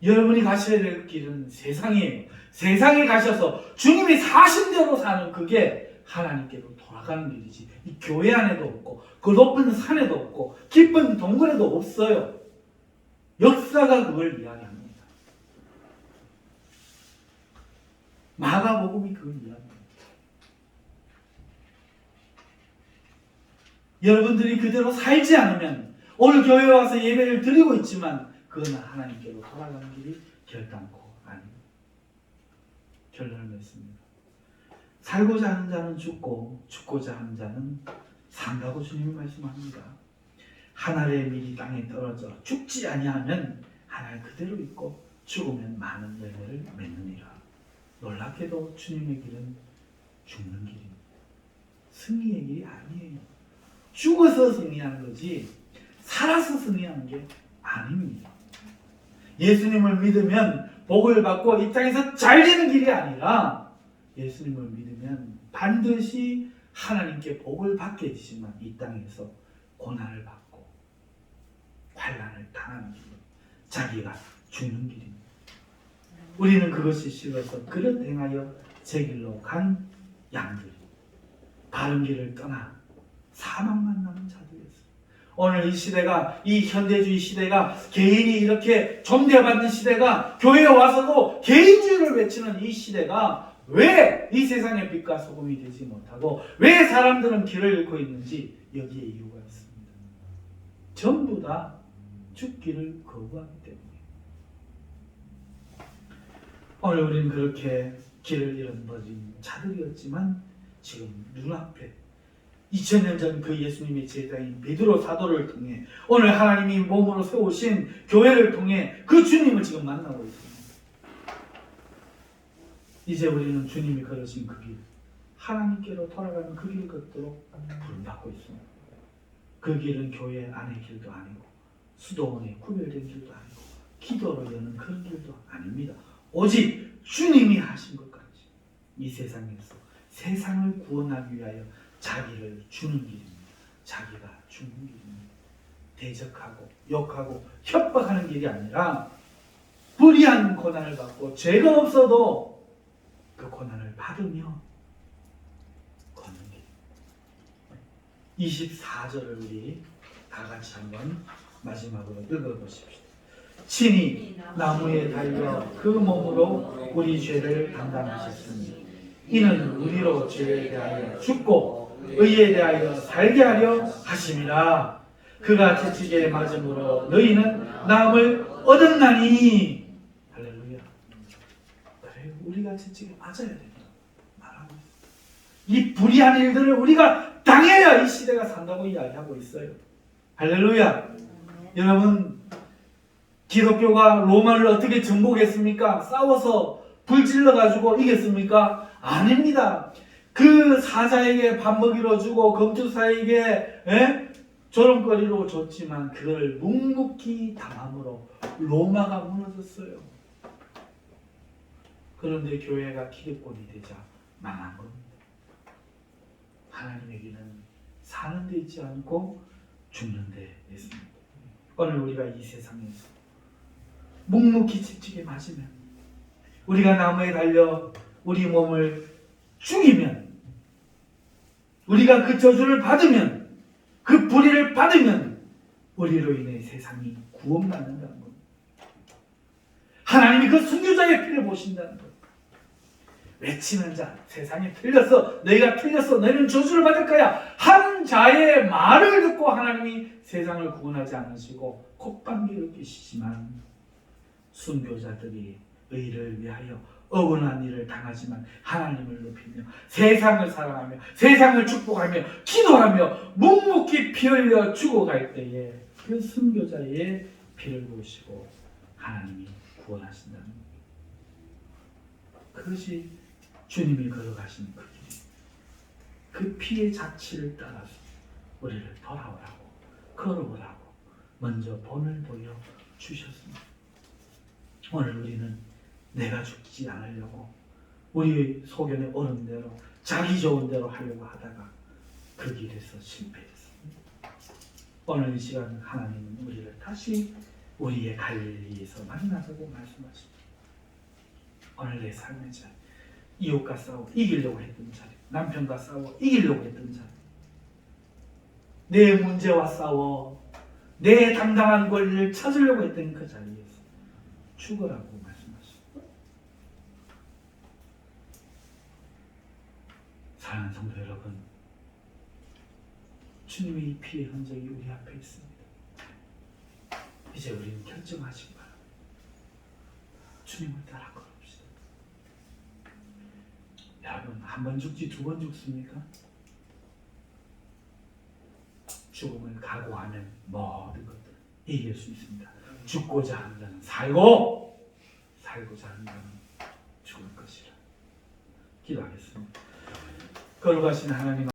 여러분이 가셔야 될 길은 세상이에요. 세상에 가셔서 주님이 사신대로 사는 그게 하나님께로 돌아가는 길이지 이 교회 안에도 없고 그 높은 산에도 없고 깊은 동굴에도 없어요. 역사가 그걸 이야기합니다. 마가복음이 그걸 이야기합니다. 여러분들이 그대로 살지 않으면 오늘 교회에 와서 예배를 드리고 있지만 그건 하나님께로 돌아가는 길이 결단코 아닙니다. 결론을 맺습니다. 살고자 하는 자는 죽고 죽고자 하는 자는 산다고 주님이 말씀합니다. 한 알의 밀이 땅에 떨어져 죽지 아니하면 한 알 그대로 있고 죽으면 많은 열매를 맺느니라. 놀랍게도 주님의 길은 죽는 길입니다. 승리의 길이 아니에요. 죽어서 승리하는 거지 살아서 승리하는 게 아닙니다. 예수님을 믿으면 복을 받고 이 땅에서 잘 되는 길이 아니라 예수님을 믿으면 반드시 하나님께 복을 받게 되지만 이 땅에서 고난을 받고 환난을 당하는 길, 자기가 죽는 길입니다. 우리는 그것이 싫어서 그릇 행하여 제 길로 간 양들이 바른 길을 떠나 사망만 남은 자들이었어요. 오늘 이 시대가, 이 현대주의 시대가, 개인이 이렇게 존대받는 시대가, 교회에 와서도 개인주의를 외치는 이 시대가 왜 이 세상의 빛과 소금이 되지 못하고 왜 사람들은 길을 잃고 있는지 여기에 이유가 있습니다. 전부 다 죽기를 거부하기 때문에. 오늘 우리는 그렇게 길을 잃어버린 자들이었지만 지금 눈앞에 2000년 전 그 예수님의 제자인 베드로 사도를 통해 오늘 하나님이 몸으로 세우신 교회를 통해 그 주님을 지금 만나고 있습니다. 이제 우리는 주님이 걸으신 그 길, 하나님께로 돌아가는 그 길 걷도록 부름받고 있습니다. 그 길은 교회 안의 길도 아니고 수도원에 구별된 길도 아니고 기도로 여는 그런 길도 아닙니다. 오직 주님이 하신 것까지 이 세상에서 세상을 구원하기 위하여 자기를 주는 길입니다. 자기가 죽는 길입니다. 대적하고 욕하고 협박하는 길이 아니라 불의한 고난을 받고 죄가 없어도 그 고난을 받으며 걷는 길. 24절을 우리 다 같이 한번 마지막으로 읽어보십시다. 친히 나무에 달려 그 몸으로 우리 죄를 담당하셨으니 이는 우리로 죄에 대하여 죽고 의에 대하여 살게 하려 하심이라. 그가 채찍에 맞음으로 너희는 나음을 얻었나니. 할렐루야. 그래, 우리가 채찍에 맞아야 된다 말하고 있어요. 이 불의한 일들을 우리가 당해야 이 시대가 산다고 이야기하고 있어요. 할렐루야. 여러분, 기독교가 로마를 어떻게 정복했습니까? 싸워서 불질러가지고 이겼습니까? 아닙니다. 그 사자에게 밥 먹이로 주고 검투사에게 조롱거리로 줬지만 그걸 묵묵히 당함으로 로마가 무너졌어요. 그런데 교회가 기득권이 되자 망한 겁니다. 하나님에게는 사는 데 있지 않고 죽는 데 있습니다. 오늘 우리가 이 세상에서 묵묵히 채찍에 맞으면, 우리가 나무에 달려 우리 몸을 죽이면, 우리가 그 저주를 받으면, 그 불의를 받으면 우리로 인해 세상이 구원받는다는 것. 하나님이 그 순교자의 피를 보신다는 것. 외치는 자, 세상이 틀렸어, 너희가 틀렸어, 너희는 저주를 받을 거야 한 자의 말을 듣고 하나님이 세상을 구원하지 않으시고 콧방귀를 뀌시지만, 순교자들이 의를 위하여 억울한 일을 당하지만 하나님을 높이며 세상을 사랑하며 세상을 축복하며 기도하며 묵묵히 피 흘려 죽어갈 때에 그 순교자의 피를 보시고 하나님이 구원하신다는 것. 그것이 주님이 걸어가신 그 길, 그 피의 자취를 따라서 우리를 돌아오라고, 걸어오라고 먼저 본을 보여 주셨습니다. 오늘 우리는 내가 죽지 않으려고 우리 소견에 오는 대로 자기 좋은 대로 하려고 하다가 그 길에서 실패했습니다. 오늘 이 시간 하나님은 우리를 다시 우리의 갈릴리에서 만나자고 말씀하십니다. 오늘 내 삶의 자리, 이웃과 싸워 이기려고 했던 자리, 남편과 싸워 이기려고 했던 자리, 내 문제와 싸워 내 당당한 권리를 찾으려고 했던 그 자리에서 죽으라고 말씀하십니다. 사랑하는 성도 여러분, 주님의 피의 흔적이 우리 앞에 있습니다. 이제 우리는 결정하시기 바랍니다. 주님을 따라 걸읍시다. 여러분, 한 번 죽지 두 번 죽습니까? 죽음을 각오하면 모든 것들 이길 수 있습니다. 죽고자 하는 자는 살고, 살고자 하는 자는 죽을 것이라. 기도하겠습니다. 거룩하신 하나님,